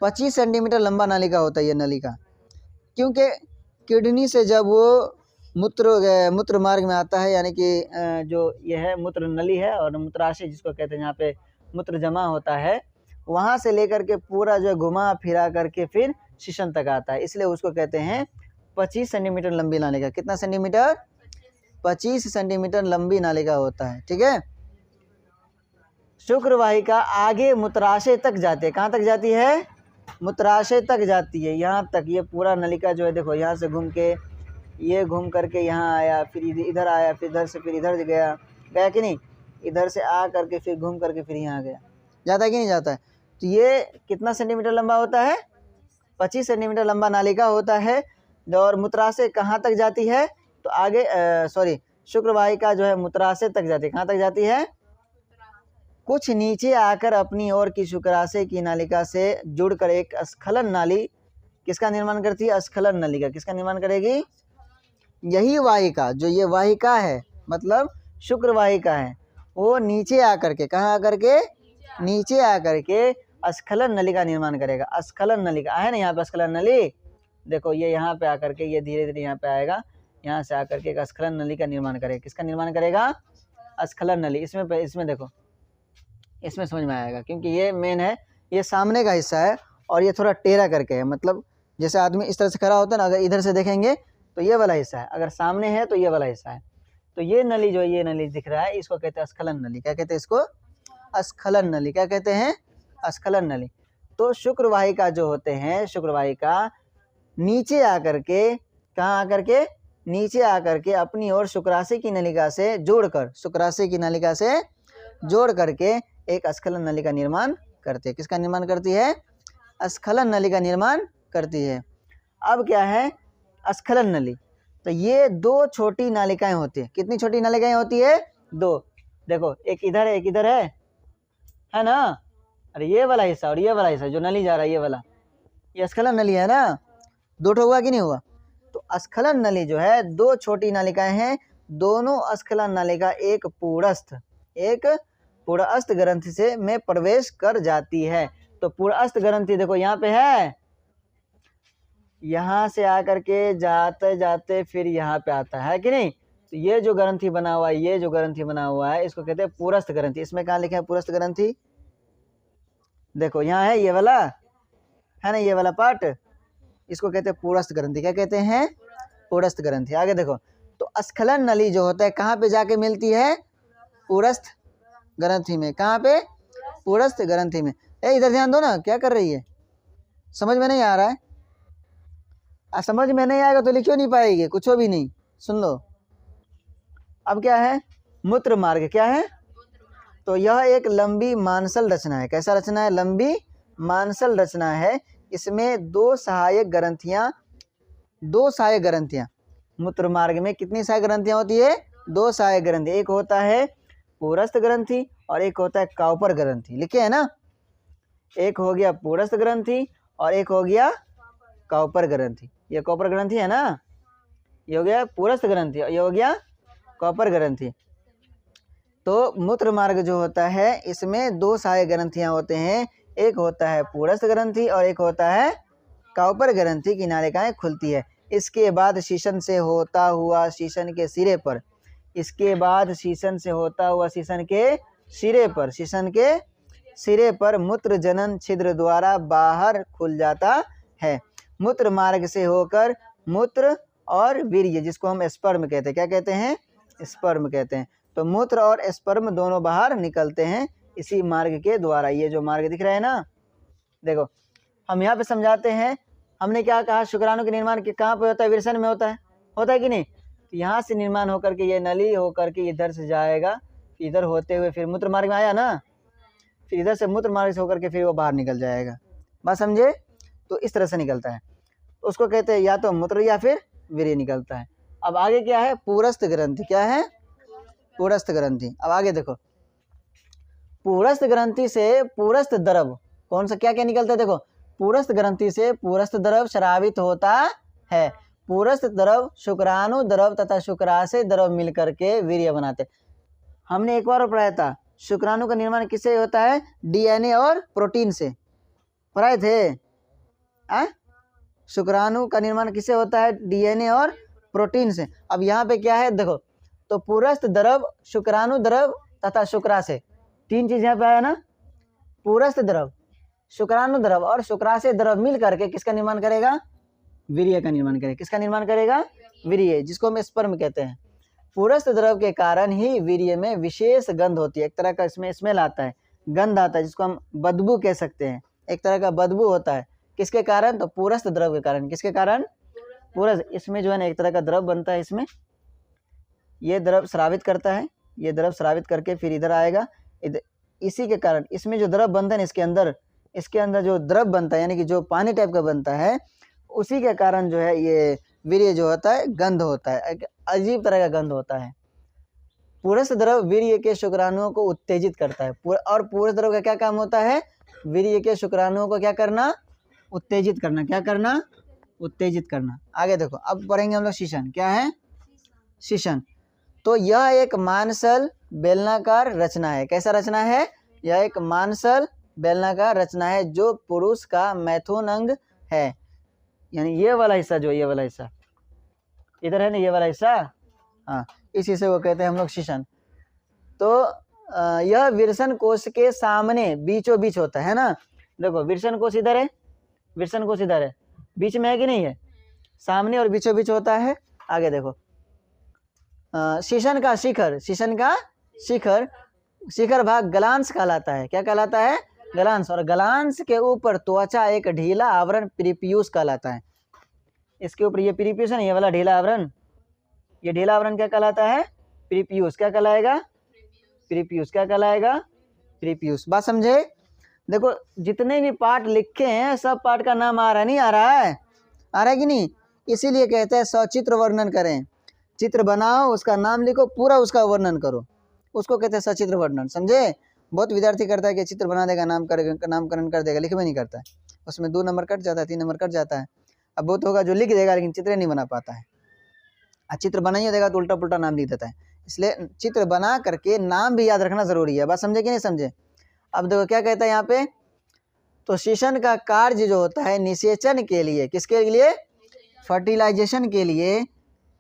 25 सेंटीमीटर लंबा नालिका होता है ये नलिका। क्योंकि किडनी से जब वो मूत्र मार्ग में आता है, यानी कि जो ये है मूत्र नली है और मूत्राशय जिसको कहते हैं, यहाँ पे मूत्र जमा होता है, वहाँ से लेकर के पूरा जो घुमा फिरा करके फिर शीशन तक आता है, इसलिए उसको कहते हैं 25 सेंटीमीटर लंबी नालिका। कितना सेंटीमीटर? 25 सेंटीमीटर लंबी नालिका होता है। ठीक है। शुक्रवाहिका आगे मूत्राशय तक जाती है। कहाँ तक जाती है? मूत्राशय तक जाती है। यहाँ तक ये पूरा नलिका जो है देखो, यहाँ से घूम के ये घूम करके यहाँ आया, फिर इधर आया, फिर इधर से फिर इधर गया कि नहीं? इधर से आ करके फिर घूम करके फिर यहाँ गया। जाता है कि नहीं जाता है? तो ये कितना सेंटीमीटर लंबा होता है? 25 सेंटीमीटर लंबा नालिका होता है। और मूत्राशय कहाँ तक जाती है? तो आगे शुक्रवाहिका जो है मूत्राशय तक जाती है। कहाँ तक जाती है? कुछ नीचे आकर अपनी ओर की शुक्राशय की नालिका से जुड़कर एक स्खलन नाली किसका निर्माण करती है? स्खलन नलिका किसका निर्माण करेगी? यही वाहिका, जो ये वाहिका है मतलब शुक्र वाहिका है, वो नीचे आकर के, कहाँ आकर के? नीचे आकर के स्खलन नली का निर्माण करेगा। स्खलन नलिका है ना, यहाँ पे स्खलन नली, देखो ये यहाँ पे आकर के ये धीरे धीरे यहाँ पे आएगा, यहाँ से आकर के एक स्खलन नली का निर्माण करेगा। किसका निर्माण करेगा? स्खलन नली। इसमें देखो, इसमें समझ में आएगा, क्योंकि ये मेन है, ये सामने का हिस्सा है और ये थोड़ा टेढ़ा करके है, मतलब जैसे आदमी इस तरह से खड़ा होता है ना, अगर इधर से देखेंगे तो ये वाला हिस्सा है, अगर सामने है तो ये वाला हिस्सा है। तो ये नली जो ये नली दिख रहा है, इसको कहते हैं स्खलन नली। क्या कहते हैं इसको? स्खलन नली। क्या कहते हैं? स्खलन नली। तो शुक्र वाहिका जो होते हैं, शुक्र वाहिका नीचे आकर के, कहाँ आकर के? नीचे आकर के अपनी ओर शुक्राशय की नलिका से जोड़कर, शुक्राशय की नलिका से जोड़ करके एक स्खलन नली का निर्माण करती है। किसका निर्माण करती है? स्खलन नली का निर्माण करती है। अब क्या है? स्खलन नली। तो ये दो छोटी नालिकाएं होती है। कितनी छोटी नालिकाएं होती है? दो। देखो, एक इधर है, एक इधर है ना? अरे ये वाला हिस्सा और ये वाला हिस्सा जो नली जा रहा है, ये वाला, ये स्खलन नली है ना? दो ठो हुआ कि नहीं हुआ? तो स्खलन नली जो है, दो छोटी नालिकाएं हैं, दोनों स्खलन नालिका एक पूर्णस्थ ग्रंथि से में प्रवेश कर जाती है। तो पूर्णस्थ ग्रंथि देखो यहाँ पे है, यहाँ से आकर के जाते जाते फिर यहाँ पे आता है कि नहीं? तो ये जो ग्रंथि बना हुआ है, ये जो ग्रंथि बना हुआ है, इसको कहते हैं पूरस्थ ग्रंथि। इसमें कहाँ लिखे हैं पूरस्थ ग्रंथि? देखो यहाँ है, ये वाला है ना, ये वाला पार्ट, इसको कहते हैं पूरस्थ ग्रंथि। क्या कहते हैं? पूरस्थ ग्रंथि। आगे देखो, तो स्खलन नली जो होता है कहाँ पे जाके मिलती है? पूरस्थ ग्रंथि में। कहाँ पे? पूरस्थ ग्रंथि में। इधर ध्यान दो ना, क्या कर रही है? समझ में नहीं आ रहा है? समझ में नहीं आएगा तो लिखियो नहीं पाएगी, कुछ भी नहीं। सुन लो, अब क्या है? मूत्र मार्ग। क्या है? तो यह एक लंबी मांसल रचना है। कैसा रचना है? लंबी मांसल रचना है। इसमें दो सहायक ग्रंथियां मूत्र मार्ग में कितनी सहायक ग्रंथियां होती है? दो सहायक ग्रंथि। एक होता है पूरस्थ ग्रंथि और एक होता है काउपर ग्रंथि। लिखे है ना? एक हो गया पूरस्थ ग्रंथि और एक हो गया काउपर ग्रंथि। ये कॉपर ग्रंथि है ना, ये हो गया पूरस्थ ग्रंथि और ये हो गया कॉपर ग्रंथि। तो मूत्र मार्ग जो होता है, इसमें दो सहायक ग्रंथियां होते हैं, एक होता है पूरस्थ ग्रंथि और एक होता है काउपर ग्रंथि की नालिकाएं खुलती है। इसके बाद शीशन से होता हुआ शीशन के सिरे पर, इसके बाद शीशन से होता हुआ शीशन के सिरे पर मूत्र जनन छिद्र द्वारा बाहर खुल जाता है। मूत्र मार्ग से होकर मूत्र और वीर्य, जिसको हम स्पर्म कहते हैं, क्या कहते हैं? स्पर्म कहते हैं। तो मूत्र और स्पर्म दोनों बाहर निकलते हैं इसी मार्ग के द्वारा। ये जो मार्ग दिख रहा है ना, देखो हम यहाँ पे समझाते हैं। हमने क्या कहा? शुक्राणु के निर्माण कहाँ पे होता है? विरसन में होता है कि नहीं? तो यहाँ से निर्माण होकर के ये नली होकर के इधर से जाएगा, इधर होते हुए फिर मूत्र मार्ग में आया ना, फिर इधर से मूत्र मार्ग से होकर के फिर वो बाहर निकल जाएगा। बात समझे? तो इस तरह से निकलता है, उसको कहते हैं या तो मूत्र या फिर वीर्य निकलता है। अब आगे क्या है? पूरस्थ ग्रंथि। क्या है? पूरस्थ ग्रंथि। अब आगे देखो, पूरस्थ ग्रंथि से पूरस्थ द्रव कौन सा क्या क्या निकलता है? देखो, पूरस्थ ग्रंथि से पूरस्थ द्रव स्रावित होता है। पूरस्थ द्रव शुक्राणु द्रव तथा शुक्राशय द्रव मिलकर के वीर्य बनाते। हमने एक बार पढ़ाया था, शुक्राणु का निर्माण किससे होता है? डीएनए और प्रोटीन से। पढ़ाए थे? शुक्राणु का निर्माण किससे होता है? डीएनए और प्रोटीन से। अब यहाँ पे क्या है? देखो, तो पूरस्थ द्रव, शुक्राणु द्रव तथा शुक्राशय, तीन चीज यहाँ पे आया ना। पूरस्थ द्रव, शुक्राणु द्रव और शुक्राशय द्रव मिल करके किसका निर्माण करेगा? वीर्य का निर्माण करेगा। किसका निर्माण करेगा? वीर्य, जिसको हम स्पर्म कहते हैं। पूरस्थ द्रव के कारण ही वीर्य में विशेष गंध होती है। एक तरह का इसमें स्मेल आता है, गंध आता है, जिसको हम बदबू कह सकते हैं। एक तरह का बदबू होता है। किसके कारण? तो पूरस्थ द्रव के कारण। किसके कारण? पूरस्थ। इसमें जो है ना एक तरह का द्रव बनता है, इसमें ये द्रव स्रावित करता है, ये द्रव स्रावित करके फिर इधर आएगा। इसी के कारण इसमें जो द्रव बनता है ना, इसके अंदर जो द्रव बनता है, यानी कि जो पानी टाइप का बनता है, उसी के कारण जो है ये वीर्य जो होता है गंध होता है, एक अजीब तरह का गंध होता है। पुरुष द्रव वीर्य के शुक्राणुओं को उत्तेजित करता है। और पुरुष द्रव का क्या काम होता है? वीर्य के शुक्राणुओं को क्या करना? उत्तेजित करना। क्या करना? उत्तेजित करना। आगे देखो, अब पढ़ेंगे हम लोग शीशन। क्या है? शीशन। तो यह एक मांसल बेलनाकार रचना है। कैसा रचना है? यह एक मांसल बेलनाकार रचना है जो पुरुष का मैथुन अंग है। यानी ये वाला हिस्सा, जो ये वाला हिस्सा इधर है ना, ये वाला हिस्सा, हाँ, इस हिस्से को कहते हैं हम लोग शीशन। तो यह विरसन कोश के सामने बीचों बीच होता है ना। देखो विरसन कोश इधर है, विरसन कोश इधर है, बीच में है कि नहीं है? सामने और बीचों बीच होता है। आगे देखो, शीशन का शिखर, शीशन का शिखर, शिखर भाग गलांश कहलाता है। क्या कहलाता है? गलांश। और गलांश के ऊपर त्वचा एक ढीला आवरण प्रीपियूस कहलाता है। इसके ऊपर ये प्रीपियूस है ना, ये वाला ढीला आवरण, ये ढीला आवरण क्या कहलाता है? प्रीपियूस। क्या कहलाएगा? प्रीपियूस। क्या कहलाएगा? प्रीपियूस। बात समझे? देखो जितने भी पार्ट लिखे हैं सब पार्ट का नाम आ रहा है, नहीं आ रहा है? आ रहा है कि नहीं? इसीलिए कहते हैं सचित्र वर्णन करें। चित्र बनाओ, उसका नाम लिखो, पूरा उसका वर्णन करो, उसको कहते हैं सचित्र वर्णन। समझे? बहुत विद्यार्थी करता है कि चित्र बना देगा, नामकरण कर देगा, लिख में नहीं करता है, उसमें 2 नंबर कट जाता है, 3 नंबर कट जाता है। अब बहुत होगा जो लिख देगा लेकिन चित्र नहीं बना पाता है। चित्र बना ही देगा तो उल्टा पुल्टा नाम लिख देता है। इसलिए चित्र बना करके नाम भी याद रखना जरूरी है। बात समझे कि नहीं समझे? अब देखो क्या कहता है यहाँ पे, तो शीशन का कार्य जो होता है निषेचन के लिए, किसके लिए? फर्टिलाइजेशन के लिए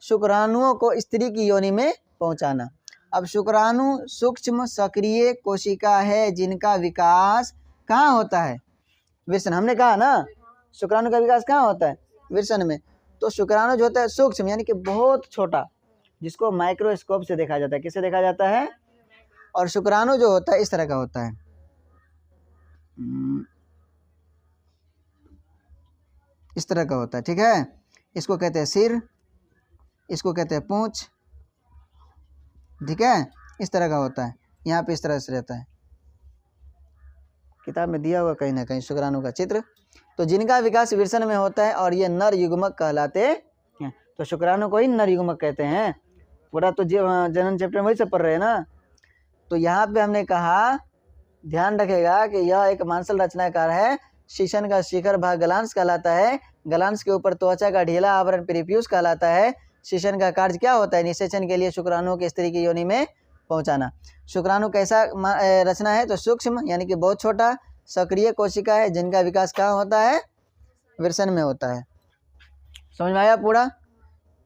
शुक्राणुओं को स्त्री की योनि में पहुंचाना। अब शुक्राणु सूक्ष्म सक्रिय कोशिका है जिनका विकास कहाँ होता है? विरसन। हमने कहा ना शुक्राणु का विकास कहाँ होता है? विरसन में। तो शुक्राणु जो होता है सूक्ष्म यानी कि बहुत छोटा, जिसको माइक्रोस्कोप से देखा जाता है। किससे देखा जाता है? और शुक्राणु जो होता है इस तरह का होता है, इस तरह का होता है। ठीक है? इसको कहते हैं सिर, इसको कहते हैं पूंछ। ठीक है? इस तरह का होता है। यहाँ पे इस तरह से रहता है, किताब में दिया हुआ कहीं ना कहीं शुक्राणु का चित्र। तो जिनका विकास विरसन में होता है और ये नर युग्मक कहलाते हैं। तो शुक्राणु को ही नर युग्मक कहते हैं। पूरा तो जनन चैप्टर में वही सब पढ़ रहे हैं ना। तो यहाँ पे हमने कहा ध्यान रखेगा कि यह एक मांसल रचनाकार है। शीशन का शिखर भाग गलांश कहलाता है। गलांश के ऊपर त्वचा का ढीला आवरण प्रीपियूस कहलाता है। शीशन का कार्य क्या होता है? निषेचन के लिए शुक्राणुओं के स्त्री की योनि में पहुंचाना। शुक्राणु कैसा रचना है? तो सूक्ष्म यानी कि बहुत छोटा, सक्रिय कोशिका है जिनका विकास कहाँ होता है? विरसन में होता है। समझ में आया पूरा?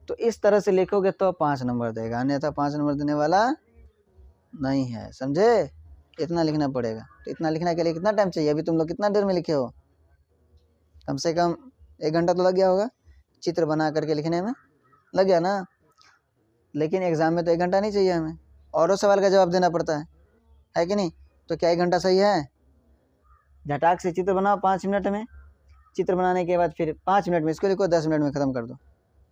तो इस तरह से लिखोगे तो 5 नंबर देगा, अन्यथा 5 नंबर देने वाला नहीं है। समझे? इतना लिखना पड़ेगा। तो इतना लिखने के लिए कितना टाइम चाहिए? अभी तुम लोग कितना देर में लिखे हो? कम से कम 1 घंटा तो लग गया होगा चित्र बना करके लिखने में, लग गया ना? लेकिन एग्जाम में तो 1 घंटा नहीं चाहिए हमें, औरों सवाल का जवाब देना पड़ता है कि नहीं? तो क्या 1 घंटा सही है? झटाक से चित्र बनाओ 5 मिनट में। चित्र बनाने के बाद फिर 5 मिनट में इसको लिखो, 10 मिनट में ख़त्म कर दो।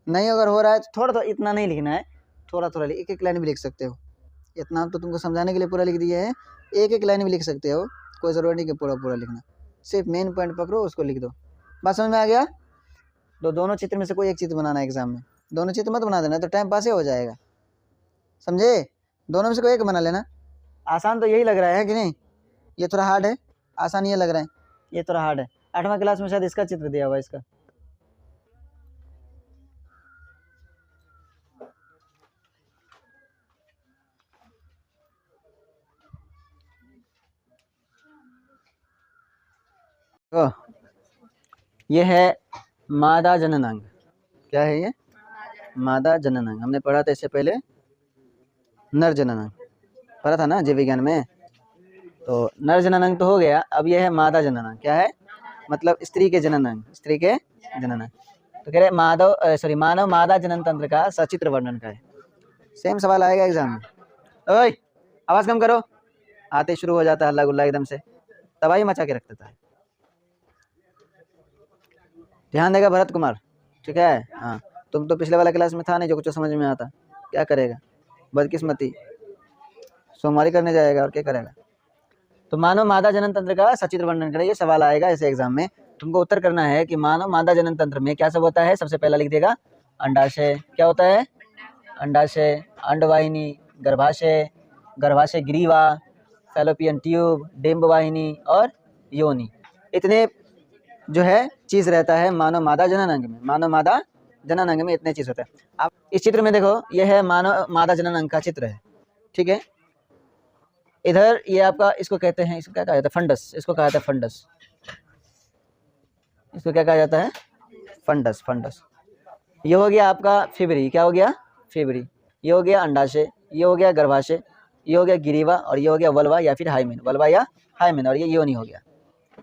नहीं अगर हो रहा है तो थोड़ा थोड़ा, इतना नहीं लिखना है, थोड़ा थोड़ा एक एक लाइन भी लिख सकते हो। इतना हम तो तुमको समझाने के लिए पूरा लिख दिए हैं, एक एक लाइन भी लिख सकते हो, कोई ज़रूरत नहीं कि पूरा पूरा लिखना। सिर्फ मेन पॉइंट पकड़ो, उसको लिख दो। बात समझ में आ गया? तो दोनों चित्र में से कोई एक चित्र बनाना है एग्जाम में। दोनों चित्र मत बना देना तो टाइम पास ही हो जाएगा। समझे? दोनों में से कोई एक बना लेना। आसान तो यही लग रहा है कि नहीं? ये थोड़ा हार्ड है, आसान ये लग रहा है, ये थोड़ा हार्ड है। 8वां क्लास में शायद इसका चित्र दिया हुआ है, इसका। तो ये है मादा जननांग। क्या है ये? मादा जननांग। हमने पढ़ा था इससे पहले नर जननांग, पढ़ा था ना जीव विज्ञान में। तो नर जननांग तो हो गया, अब ये है मादा जननांग। क्या है? मतलब स्त्री के जननांग, स्त्री के जननांग। तो कह रहे मानव मादा जनन तंत्र का सचित्र वर्णन का है। सेम सवाल आएगा एग्जाम में। ओए आवाज कम करो, आते शुरू हो जाता है हल्ला गुल्ला एकदम से, तबाही मचा के रख देता है। ध्यान देगा भरत कुमार, ठीक है? हाँ, तुम तो पिछले वाला क्लास में था नहीं जो कुछ समझ में आता, क्या करेगा? बदकिस्मती, सोमवारी करने जाएगा और क्या करेगा? तो मानव मादा जनन तंत्र का सचित्र वर्णन करें, ये सवाल आएगा ऐसे एग्जाम में। तुमको उत्तर करना है कि मानव मादा जनन तंत्र में क्या सब होता है। सबसे पहला लिख देगा अंडाशय। क्या होता है? अंडाशय, अंडवाहिनी, गर्भाशय, गर्भाशय ग्रीवा, फैलोपियन ट्यूब, डिंब वाहिनी और योनि। इतने जो है चीज़ रहता है मानव मादा जनन अंग में। मानव मादा जनन अंग में इतने चीज़ होता है। आप इस चित्र में देखो, यह है मानव मादा जनन अंग का चित्र है, ठीक है। इधर ये आपका, इसको कहते हैं, इसको क्या कहा जाता है, फंडस, इसको कहा जाता है फंडस, इसको क्या कहा जाता है, फंडस, फंडस। ये हो गया आपका फिबरी, क्या हो गया, फिबरी। ये हो गया अंडाशय, ये हो गया गर्भाशय, ये हो गया गिरीवा और ये हो गया वल्वा या फिर हाइमेन, वल्वा या हाइमेन, और ये योनि हो गया,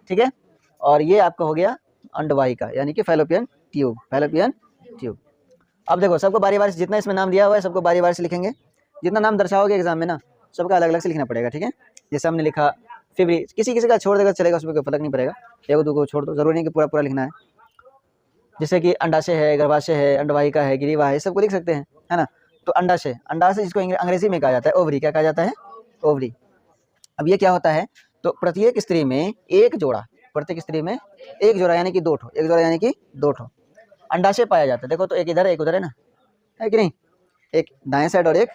ठीक है। और ये आपका हो गया अंडवाहिका यानी कि फैलोपियन ट्यूब, फैलोपियन ट्यूब। अब देखो सबको बारी बारी से, जितना इसमें नाम दिया हुआ है सबको बारी बारी से लिखेंगे। जितना नाम दर्शाओगे एग्जाम में ना, सबका अलग अलग से लिखना पड़ेगा, ठीक है। जैसे हमने लिखा फिबरी, किसी किसी का छोड़ देगा चलेगा, उसमें कोई फर्क नहीं पड़ेगा, एक दो को छोड़ दो, जरूरी नहीं कि पूरा पूरा लिखना है। जैसे कि अंडाशय है, गर्भाशय है, अंडवाहिका है, गिरीवा है, सबको लिख सकते हैं, है ना। तो अंडाशय, अंडाशय जिसको अंग्रेजी में कहा जाता है ओवरी, क्या कहा जाता है, ओवरी। अब ये क्या होता है, तो प्रत्येक स्त्री में एक जोड़ा, प्रत्येक स्त्री में एक जोड़ा यानी कि 2 ठो, एक जोड़ा यानी कि 2 ठो अंडाशय पाया जाता है। देखो तो एक इधर है, एक उधर है ना, है कि नहीं, एक दाएं साइड और एक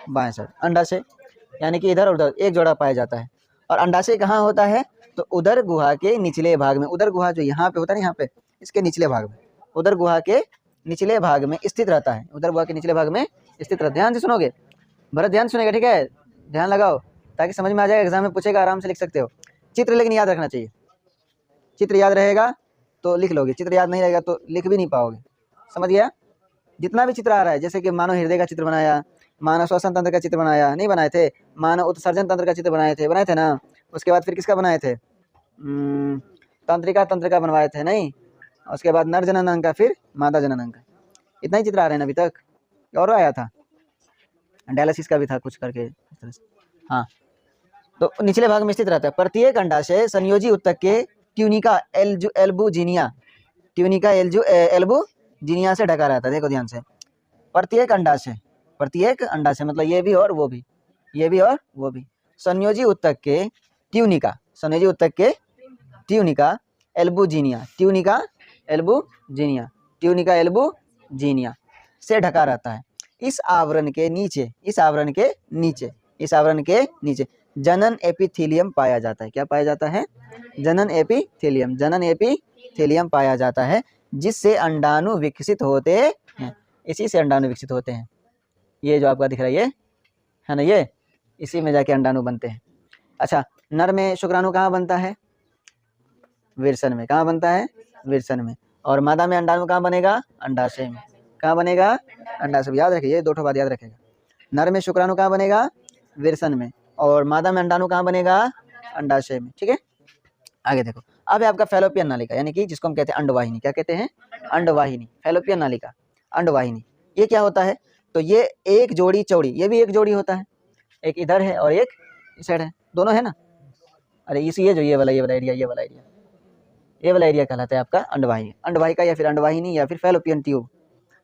बाएं साइड, अंडाशय यानी कि इधर और उधर एक जोड़ा पाया जाता है। और अंडाशय कहाँ होता है, तो उदर गुहा के निचले भाग में, उदर गुहा जो यहाँ पे होता है ना, यहाँ पे इसके निचले भाग में, उदर गुहा के निचले भाग में स्थित रहता है, उदर गुहा के निचले भाग में स्थित रहता है। ध्यान से सुनोगे, भरत ध्यान सुनेगा, ठीक है, ध्यान लगाओ ताकि समझ में आ जाए, एग्जाम में पूछेगा, आराम से लिख सकते हो। चित्र लेकिन याद रखना चाहिए, चित्र याद रहेगा तो लिख लोगे, चित्र याद नहीं रहेगा तो लिख भी नहीं पाओगे, समझ गया। जितना भी चित्र आ रहा है, जैसे कि मानव हृदय का चित्र बनाया, मानव श्वसन तंत्र का चित्र बनाया, नहीं बनाए थे, मानव उत्सर्जन तंत्र का चित्र बनाए थे ना, उसके बाद फिर किसका बनाए थे, तंत्रिका तंत्र का बनवाए थे, नहीं, उसके बाद नर जनन अंग का, फिर मादा जनन अंग का। इतना ही चित्र आ रहे हैं अभी तक, और आया था डायलिसिस का भी था कुछ करके इस तरह से। हाँ, तो निचले भाग में स्थित रहता है। प्रत्येक अंडाशय संयोजी ऊतक के ट्यूनिका एल्बुजिनिया, ट्यूनिका एल्बुजिनिया से ढका रहता है। देखो ध्यान से, प्रत्येक अंडाशय, प्रत्येक अंडाशय मतलब ये भी और वो भी, ये भी और वो भी, संयोजी ऊतक के ट्यूनिका, संयोजी ऊतक के tunica albuginea, tunica albuginea, tunica albuginea से ढका रहता है। इस आवरण के नीचे, इस आवरण के नीचे, इस आवरण के नीचे जनन एपिथेलियम पाया जाता है। क्या पाया जाता है, जनन एपिथेलियम, जनन एपिथेलियम पाया जाता है, जिससे अंडाणु विकसित होते हैं, इसी से अंडाणु विकसित होते हैं। ये जो आपका दिख रहा है, ये है ना, ये इसी में जाके अंडाणु बनते हैं। अच्छा, नर में शुक्राणु कहाँ बनता है, विरसन में, कहाँ बनता है, विरसन में। और मादा में अंडाणु कहाँ बनेगा, अंडाशय में, कहाँ बनेगा, अंडाशय में। याद रखिए, ये 2 ठो बात याद रखेगा, नर में शुक्राणु कहाँ बनेगा, विरसन में, और मादा में अंडाणु कहाँ बनेगा, अंडाशय में, ठीक है। आगे देखो, अब है आपका फैलोपियन नालिका, यानी कि जिसको हम कहते हैं अंडवाहिनी, क्या कहते हैं, अंडवाहिनी, फैलोपियन नालिका, अंडवाहिनी। ये क्या होता है, तो ये एक जोड़ी चौड़ी, ये भी एक जोड़ी होता है, एक इधर है और एक इस साइड है, दोनों है ना। अरे इसी, ये जो ये वाला एरिया, ये वाला एरिया, ये वाला एरिया कहलाता है आपका अंडवाहिनी, अंडवाहिका या फिर अंडवाहिनी या फिर फैलोपियन ट्यूब,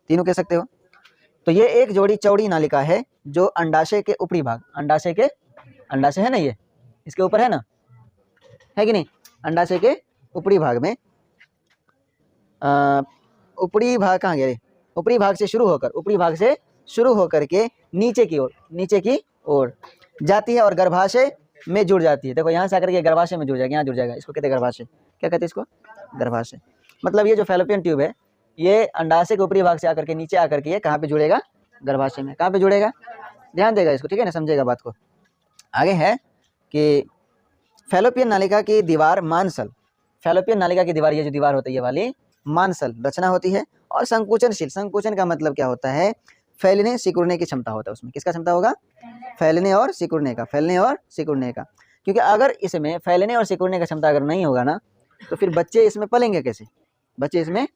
तीनों कह सकते हो। तो ये एक जोड़ी चौड़ी नालिका है जो अंडाशय के ऊपरी भाग, अंडाशय के, अंडाशय है ना, ये इसके ऊपर है ना, है कि नहीं, अंडाशय के ऊपरी भाग में, ऊपरी भाग कहाँ गए, ऊपरी भाग से शुरू होकर, ऊपरी भाग से शुरू होकर के नीचे की ओर, नीचे की ओर जाती है और गर्भाशय में जुड़ जाती है। देखो यहाँ से आकर के गर्भाशय में जुड़ जाएगा, यहाँ जुड़ जाएगा, इसको कहते हैं गर्भाशय। क्या कहते हैं इसको, गर्भाशय। मतलब ये जो फैलोपियन ट्यूब है, ये अंडाशय के ऊपरी भाग से आकर के नीचे आकर के ये कहाँ पे जुड़ेगा, गर्भाशय में। कहाँ पे जुड़ेगा, ध्यान देगा इसको, ठीक है ना, समझेगा बात को। आगे है कि फैलोपियन नालिका की दीवार मांसल, फैलोपियन नालिका की दीवार, ये जो दीवार होती है ये वाली मांसल रचना होती है और संकुचनशील। संकुचन का मतलब क्या होता है, फैलने सिकुड़ने की क्षमता होता है उसमें। किसका क्षमता होगा, फैलने और सिकुड़ने का, फैलने और सिकुड़ने का। क्योंकि अगर इसमें फैलने और सिकुड़ने का क्षमता अगर नहीं होगा ना, तो फिर बच्चे इसमें पलेंगे कैसे, बच्चे इसमें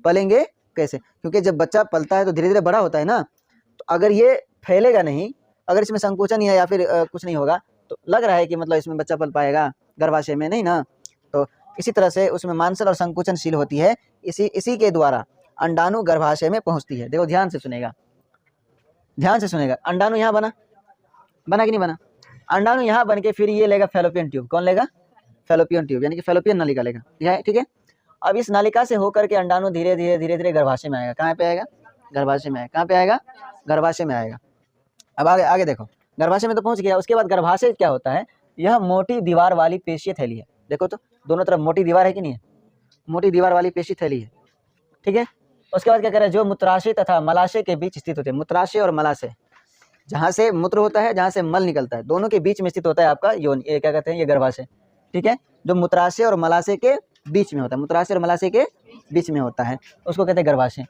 पलेंगे कैसे, क्योंकि जब बच्चा पलता है तो धीरे धीरे बड़ा होता है ना। तो अगर ये फैलेगा नहीं, अगर इसमें संकोचन ही है या फिर कुछ नहीं होगा, तो लग रहा है कि मतलब इसमें बच्चा पल पाएगा गर्भाशय में, नहीं ना। तो इसी तरह से उसमें मांसल और संकुचनशील होती है, इसी के द्वारा अंडाणु गर्भाशय में पहुंचती है। देखो ध्यान से सुनेगा, ध्यान से सुनेगा। अंडाणु यहाँ बना, बना कि नहीं बना, अंडाणु यहाँ बन के फिर ये लेगा फैलोपियन ट्यूब। कौन लेगा, फैलोपियन ट्यूब, यानी कि फैलोपियन नालिका लेगा, ठीक है। अब इस नालिका से होकर के अंडाणु धीरे धीरे धीरे धीरे गर्भाशय में आएगा। कहाँ पे आएगा, गर्भाशय में आएगा। कहाँ पे आएगा, गर्भाशय में आएगा। अब आगे देखो, गर्भाशय में तो पहुंच गया। उसके बाद गर्भाशय क्या होता है, यह मोटी दीवार वाली पेशीय थैली है। देखो तो दोनों तरफ मोटी दीवार है कि नहीं है, मोटी दीवार वाली पेशी थैली है, ठीक है। उसके बाद क्या कह रहा है, जो मूत्राशय तथा मलाशय के बीच स्थित होते हैं। मूत्राशय और मलाशय, जहाँ से मूत्र होता है, जहाँ से मल निकलता है, दोनों के बीच में स्थित होता है आपका योनि, ये क्या कहते हैं, ये गर्भाशय, ठीक है। जो मूत्राशय और मलाशय के बीच में होता है, मूत्राशय और मलाशय के बीच में होता है, उसको कहते हैं गर्भाशय।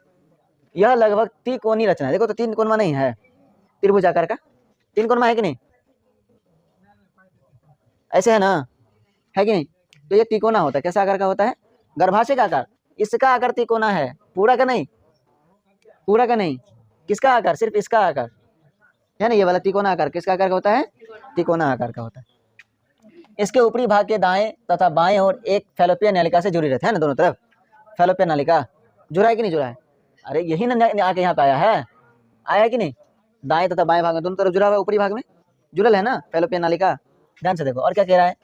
यह लगभग त्रिकोणीय रचना है। देखो तो तीन कोणमा नहीं है, त्रिभुज आकार का तीन कोणमा है कि नहीं, ऐसे है ना, है कि नहीं। तो ये त्रिकोणा होता है, कैसा आकार का होता है, गर्भाशय का आकार, इसका आकार त्रिकोणा है, पूरा का नहीं, पूरा का नहीं, किसका आकार, सिर्फ इसका आकार है ना, ये वाला त्रिकोणा आकार किसका आकार का होता है, त्रिकोणा आकार का होता है। इसके ऊपरी भाग के दाएं तथा बाएं और एक फैलोपियन नालिका से जुड़ी रहती है ना, दोनों तरफ फैलोपियन नालिका जुड़ा है कि नहीं जुड़ा है, अरे यही ना आके यहाँ पे आया है, आया है कि नहीं, दाएं तथा बाएं भाग में दोनों तरफ जुड़ा हुआ है, ऊपरी भाग में जुड़ल है ना फैलोपियन नालिका। ध्यान से देखो और क्या कह रहा है,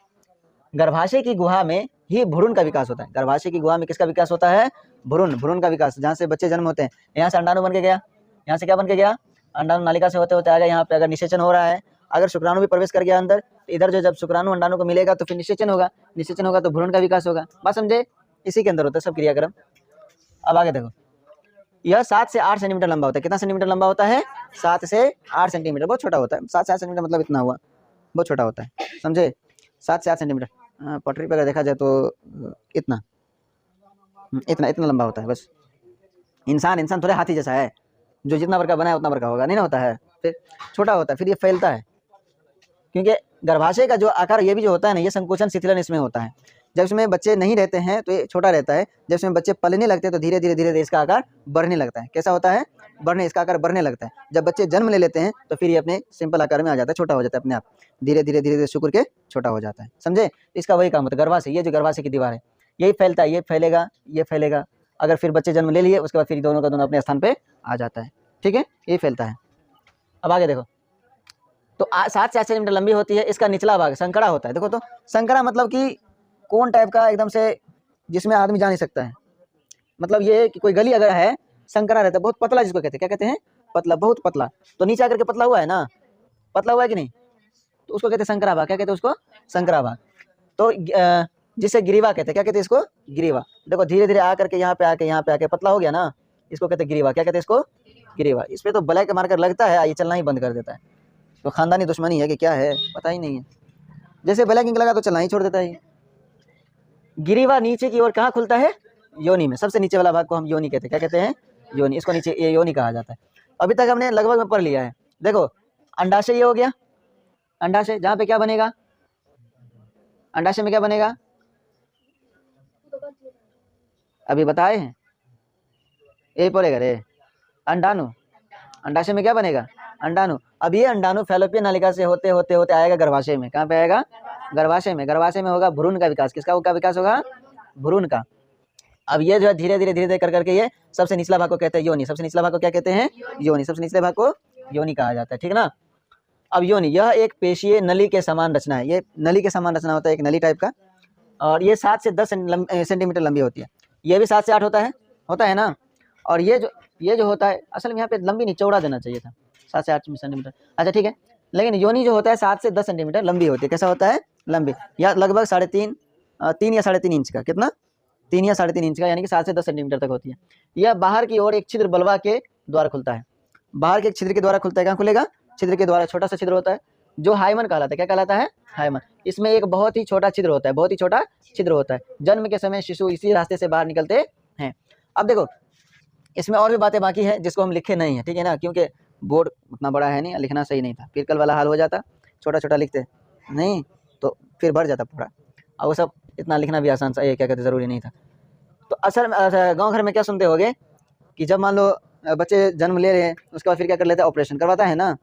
गर्भाशय की गुहा में ही भ्रूण का विकास होता है। गर्भाशय की गुहा में किसका विकास होता है, भ्रूण का विकास, जहाँ से बच्चे जन्म होते हैं। यहाँ से अंडाणु बन के गया, यहाँ से क्या बन के गया, अंडाणु नालिका से होते होते आ गया यहाँ पे। अगर निषेचन हो रहा है, अगर शुक्राणु भी प्रवेश कर गया अंदर, इधर जो जब शुक्राणु अंडाणु को मिलेगा तो फिर निषेचन होगा, निषेचन होगा तो भ्रूण का विकास होगा। बात समझे, इसी के अंदर होता है सब क्रियाक्रम। अब आगे देखो, यह 7 से 8 सेंटीमीटर लंबा होता है। कितना सेंटीमीटर लंबा होता है, 7 से 8 सेंटीमीटर, बहुत छोटा होता है। 7 से 8 सेंटीमीटर मतलब इतना हुआ, बहुत छोटा होता है, समझे, 7 से 8 सेंटीमीटर। पटरी पर अगर देखा जाए तो इतना इतना इतना लंबा होता है बस। इंसान थोड़े हाथी जैसा है, जो जितना बड़का बना है उतना बड़का होगा, नहीं ना होता है, फिर छोटा होता है, फिर ये फैलता है। क्योंकि गर्भाशय का जो आकार ये भी जो होता है ना, ये संकोचन शिथिलन इसमें होता है। जब इसमें बच्चे नहीं रहते हैं तो ये छोटा रहता है, जब इसमें बच्चे पलने लगते हैं तो धीरे धीरे इसका आकार बढ़ने लगता है। कैसा होता है, इसका आकार बढ़ने लगता है। जब बच्चे जन्म ले लेते हैं तो फिर ये अपने सिंपल आकार में आ जाता है, छोटा हो जाता है अपने आप, धीरे धीरे सिकुड़ के छोटा हो जाता है, समझे। इसका वही काम होता है। गर्भाशय, ये जो गर्भाशय की दीवार है, यही फैलता है, ये फैलेगा, ये फैलेगा। अगर फिर बच्चे जन्म ले लिए उसके बाद फिर दोनों का दोनों अपने स्थान पे आ जाता है, ठीक है, ये फैलता है। अब आगे देखो, तो 7 से 8 सेंटीमीटर लंबी होती है। इसका निचला भाग संकरा होता है। देखो तो संकरा मतलब कि कौन टाइप का, एकदम से जिसमें आदमी जा नहीं सकता है, मतलब ये कि कोई गली अगर है, संकरा रहता है, बहुत पतला, जिसको कहते हैं, क्या कहते हैं, पतला, बहुत पतला। तो नीचे आकर के पतला हुआ है ना, पतला हुआ है कि नहीं, तो उसको कहते हैं संकरा भाग। क्या कहते हैं उसको, संकरा भाग। तो जिसे गिरीवा कहते हैं, क्या कहते हैं इसको, गिरीवा। देखो धीरे धीरे आकर के यहाँ पे आके पतला हो गया ना, इसको कहते हैं गिरीवा। क्या कहते हैं इसको, गिरीवा। इस पर तो ब्लैक मार्कर लगता है, ये चलना ही बंद कर देता है। तो खानदानी दुश्मनी है कि क्या है पता ही नहीं है, जैसे ब्लैक इंक लगा तो चलना ही छोड़ देता है। गिरीवा नीचे की ओर कहाँ खुलता है, योनि में। सबसे नीचे वाला भाग को हम योनि कहते हैं। क्या कहते हैं, योनि। इसको नीचे ये योनि कहा जाता है। अभी तक हमने लगभग में पढ़ लिया है। देखो अंडाशय ये हो गया, अंडाशय जहाँ पे क्या बनेगा, अंडाशय में क्या बनेगा, अभी बताए हैं, यही पड़ेगा रे, अंडाणु। अंडाशय में क्या बनेगा, अंडाणु। अब ये अंडाणु फैलोपियन नालिका से होते होते होते आएगा गर्भाशय में। कहाँ पे आएगा, गर्भाशय में। गर्भाशय में होगा भ्रूण का विकास। किसका का विकास होगा, भ्रूण का। अब ये जो है धीरे धीरे कर करके ये सबसे निचला भाग को कहते हैं योनि। सबसे निचला भाग को क्या कहते हैं, योनि। सबसे निचले भाग को योनि कहा जाता है, ठीक ना। अब योनि, यह एक पेशीय नली के समान रचना है। ये नली के समान रचना होता है, एक नली टाइप का। और ये 7 से 10 सेंटीमीटर लंबी होती है। ये भी 7 से 8 होता है ना। और ये जो होता है, असल में यहाँ पे लंबी नहीं, चौड़ा देना चाहिए था, 7 से 8 सेंटीमीटर। अच्छा ठीक है, लेकिन योनि जो होता है 7 से 10 सेंटीमीटर लंबी होती है। कैसा होता है, लंबी, या लगभग 3 या 3.5 इंच का। कितना, 3 या 3.5 इंच का, यानी कि 7 से 10 सेंटीमीटर तक होती है। यह बाहर की ओर एक छिद्र बल्वा के द्वारा खुलता है। बाहर के एक छिद्र के द्वारा खुलता है। कहाँ खुलेगा, छिद्र के द्वारा। छोटा सा छिद्र होता है जो हाइमन कहलाता है। क्या कहलाता है, हाइमन। इसमें एक बहुत ही छोटा छिद्र होता है, बहुत ही छोटा छिद्र होता है। जन्म के समय शिशु इसी रास्ते से बाहर निकलते हैं। अब देखो इसमें और भी बातें बाकी है जिसको हम लिखे नहीं है, ठीक है ना, क्योंकि बोर्ड उतना बड़ा है नहीं, लिखना सही नहीं था। फिर कल वाला हाल हो जाता, छोटा छोटा लिखते नहीं तो फिर भर जाता पूरा। और वो सब इतना लिखना भी आसान सा, ये क्या कहते, ज़रूरी नहीं था। तो असल गांव घर में क्या सुनते होगे कि जब मान लो बच्चे जन्म ले रहे हैं, उसके बाद फिर क्या कर लेता है, ऑपरेशन करवाता है ना।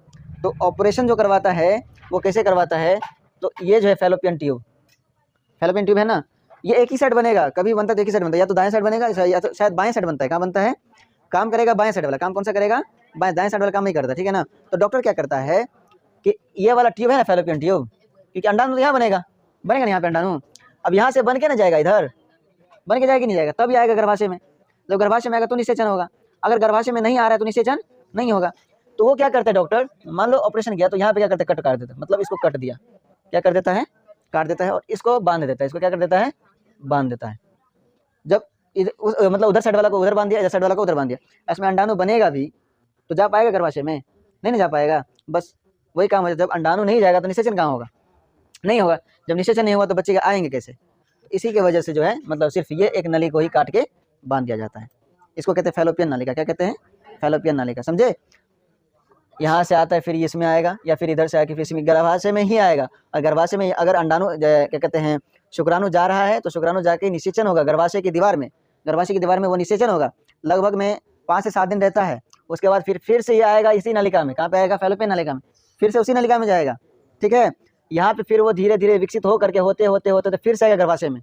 तो ऑपरेशन जो करवाता है वो कैसे करवाता है, तो ये जो है फैलोपियन ट्यूब है ना, ये एक ही साइड बनेगा। कभी बनता है तो एक ही साइड बनता है, या तो दाएं साइड बनेगा या तो शायद बाएं साइड बनता है। कहाँ बनता है, काम करेगा बाएं साइड वाला। काम कौन सा करेगा, दाएं साइड वाला काम नहीं करता, ठीक है ना। तो डॉक्टर क्या करता है कि ये वाला ट्यूब है ना, फैलोपियन ट्यूब, क्योंकि अंडाणु तो यहाँ बनेगा ना यहाँ पे अंडाणु। अब यहाँ से बन के ना जाएगा, इधर बन के जाएगा नहीं जाएगा, तब आएगा गर्भाशय में। जब गर्भाशय में आएगा तो निषेचन होगा। अगर गर्भाशय में नहीं आ रहा है तो निषेचन नहीं होगा। तो वो क्या करता है डॉक्टर, मान लो ऑपरेशन किया तो यहाँ पे क्या करता है, कट काट देता है, मतलब इसको कट दिया, क्या कर देता है, काट देता है, और इसको बांध देता है, इसको क्या कर देता है, बांध देता है। जब मतलब उधर साइड वाला को उधर बांध दिया, इधर साइड वाला को उधर बांध दिया, इसमें अंडाणु बनेगा भी तो जा पाएगा गर्भाशय में, नहीं जा पाएगा। बस वही काम है, जब अंडाणु नहीं जाएगा तो निषेचन कहाँ होगा, नहीं होगा। जब निषेचन नहीं होगा तो बच्चे आएंगे कैसे, इसी की वजह से जो है मतलब सिर्फ ये एक नली को ही काट के बांध दिया जाता है। इसको कहते हैं फैलोपियन नालिका, क्या कहते हैं, फैलोपियन नालिका, समझे। यहाँ से आता है फिर इसमें आएगा, या फिर इधर से आके फिर इसमें गर्भाशय में ही आएगा। और गर्भाशय में अगर अंडाणु क्या कहते हैं शुक्राणु जा रहा है तो शुक्राणु जाके निषेचन होगा गर्भाशय की दीवार में, गर्भाशय की दीवार में वो निषेचन होगा, लगभग में 5 से 7 दिन रहता है। उसके बाद फिर से ये आएगा इसी नलिका में, कहाँ पे आएगा, फैलोपियन नलिका में, फिर से उसी नलिका में जाएगा, ठीक है। यहाँ पे फिर वो धीरे धीरे विकसित हो करके होते होते होते तो फिर से आएगा गर्भाशय में।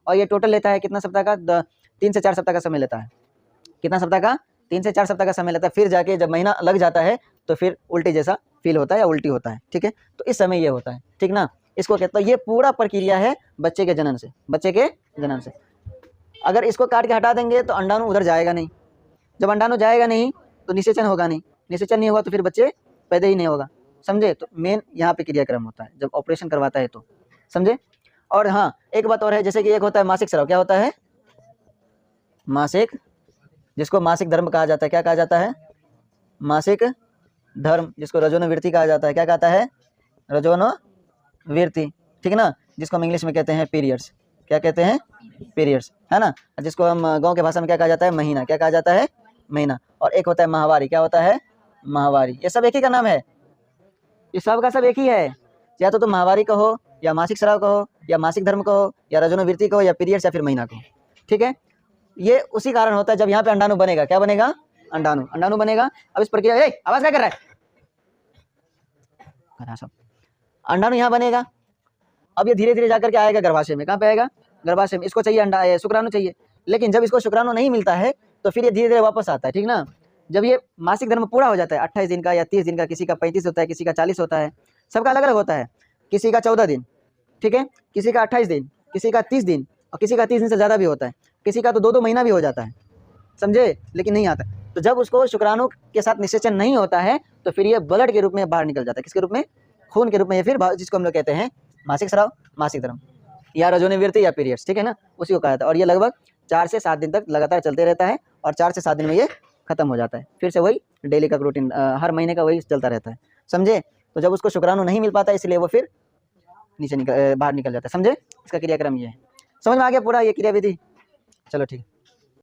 और ये टोटल लेता है कितना सप्ताह का, 3 से 4 सप्ताह का समय लेता है। कितना सप्ताह का, 3 से 4 सप्ताह का समय लेता है। फिर जाके जब महीना लग जाता है तो फिर उल्टी जैसा फील होता है या उल्टी होता है, ठीक है। तो इस समय ये होता है, ठीक ना। इसको कहता है, ये पूरा प्रक्रिया है बच्चे के जनन से, बच्चे के जनन से। अगर इसको काट के हटा देंगे तो अंडाणु उधर जाएगा नहीं, जब अंडाणु जाएगा नहीं तो निषेचन होगा नहीं, निषेचन नहीं होगा तो फिर बच्चे पैदा ही नहीं होगा, समझे। तो मेन यहाँ पे क्रियाक्रम होता है जब ऑपरेशन करवाता है तो, समझे। और हाँ एक बात और है, जैसे कि एक होता है मासिक स्राव, क्या होता है, मासिक, जिसको मासिक धर्म कहा जाता है, क्या कहा जाता है, मासिक धर्म, जिसको रजोनवृत्ति कहा जाता है, क्या कहता है, रजोनवृत्ति, ठीक ना, जिसको हम इंग्लिश में कहते हैं पीरियड्स, क्या कहते हैं, पीरियड्स, है ना। जिसको हम गांव के भाषा में क्या कहा जाता है, महीना, क्या कहा जाता है, महीना। और एक होता है माहवारी, क्या होता है, माहवारी। ये सब एक ही का नाम है, ये सब का सब एक ही है। या तो तुम माहवारी कहो, या मासिक स्राव कहो, या मासिक धर्म कहो, या रजोनवृत्ति कहो, या पीरियड्स, या फिर महीना कहो, ठीक है। ये उसी कारण होता है जब यहाँ पे अंडाणु बनेगा, क्या बनेगा, अंडाणु, अंडाणु बनेगा। अब इस प्रक्रिया, आवाज क्या कर रहा है सब, अंडाणु यहाँ बनेगा। अब ये धीरे धीरे जाकर के आएगा गर्भाशय में, कहाँ पे आएगा, गर्भाशय में। इसको चाहिए अंडा, शुक्राणु चाहिए, लेकिन जब इसको शुक्राणु नहीं मिलता है तो फिर ये धीरे धीरे वापस आता है, ठीक ना। जब ये मासिक धर्म पूरा हो जाता है, 28 दिन का या 30 दिन का, किसी का 35 होता है, किसी का 40 होता है, सबका अलग अलग होता है, किसी का 14 दिन, ठीक है, किसी का 28 दिन, किसी का 30 दिन, और किसी का 30 दिन से ज़्यादा भी होता है, किसी का तो 2-2 महीना भी हो जाता है, समझे, लेकिन नहीं आता। तो जब उसको शुक्राणु के साथ निषेचन नहीं होता है तो फिर ये ब्लड के रूप में बाहर निकल जाता है, किसके रूप में, खून के रूप में, या फिर जिसको हम लोग कहते हैं मासिक स्राव, मासिक धर्म, या रजोनवृत्ति, या पीरियड्स, ठीक है ना, उसी को कहा जाता है। और ये लगभग 4 से 7 दिन तक लगातार चलते रहता है, और 4 से 7 दिन में ये खत्म हो जाता है। फिर से वही डेली का रूटीन, हर महीने का वही चलता रहता है, समझे। तो जब उसको शुक्राणु नहीं मिल पाता इसलिए वो फिर नीचे बाहर निकल जाता है, समझे। इसका क्रियाक्रम ये है, समझ में आ गया पूरा ये क्रियाविधि, चलो ठीक है।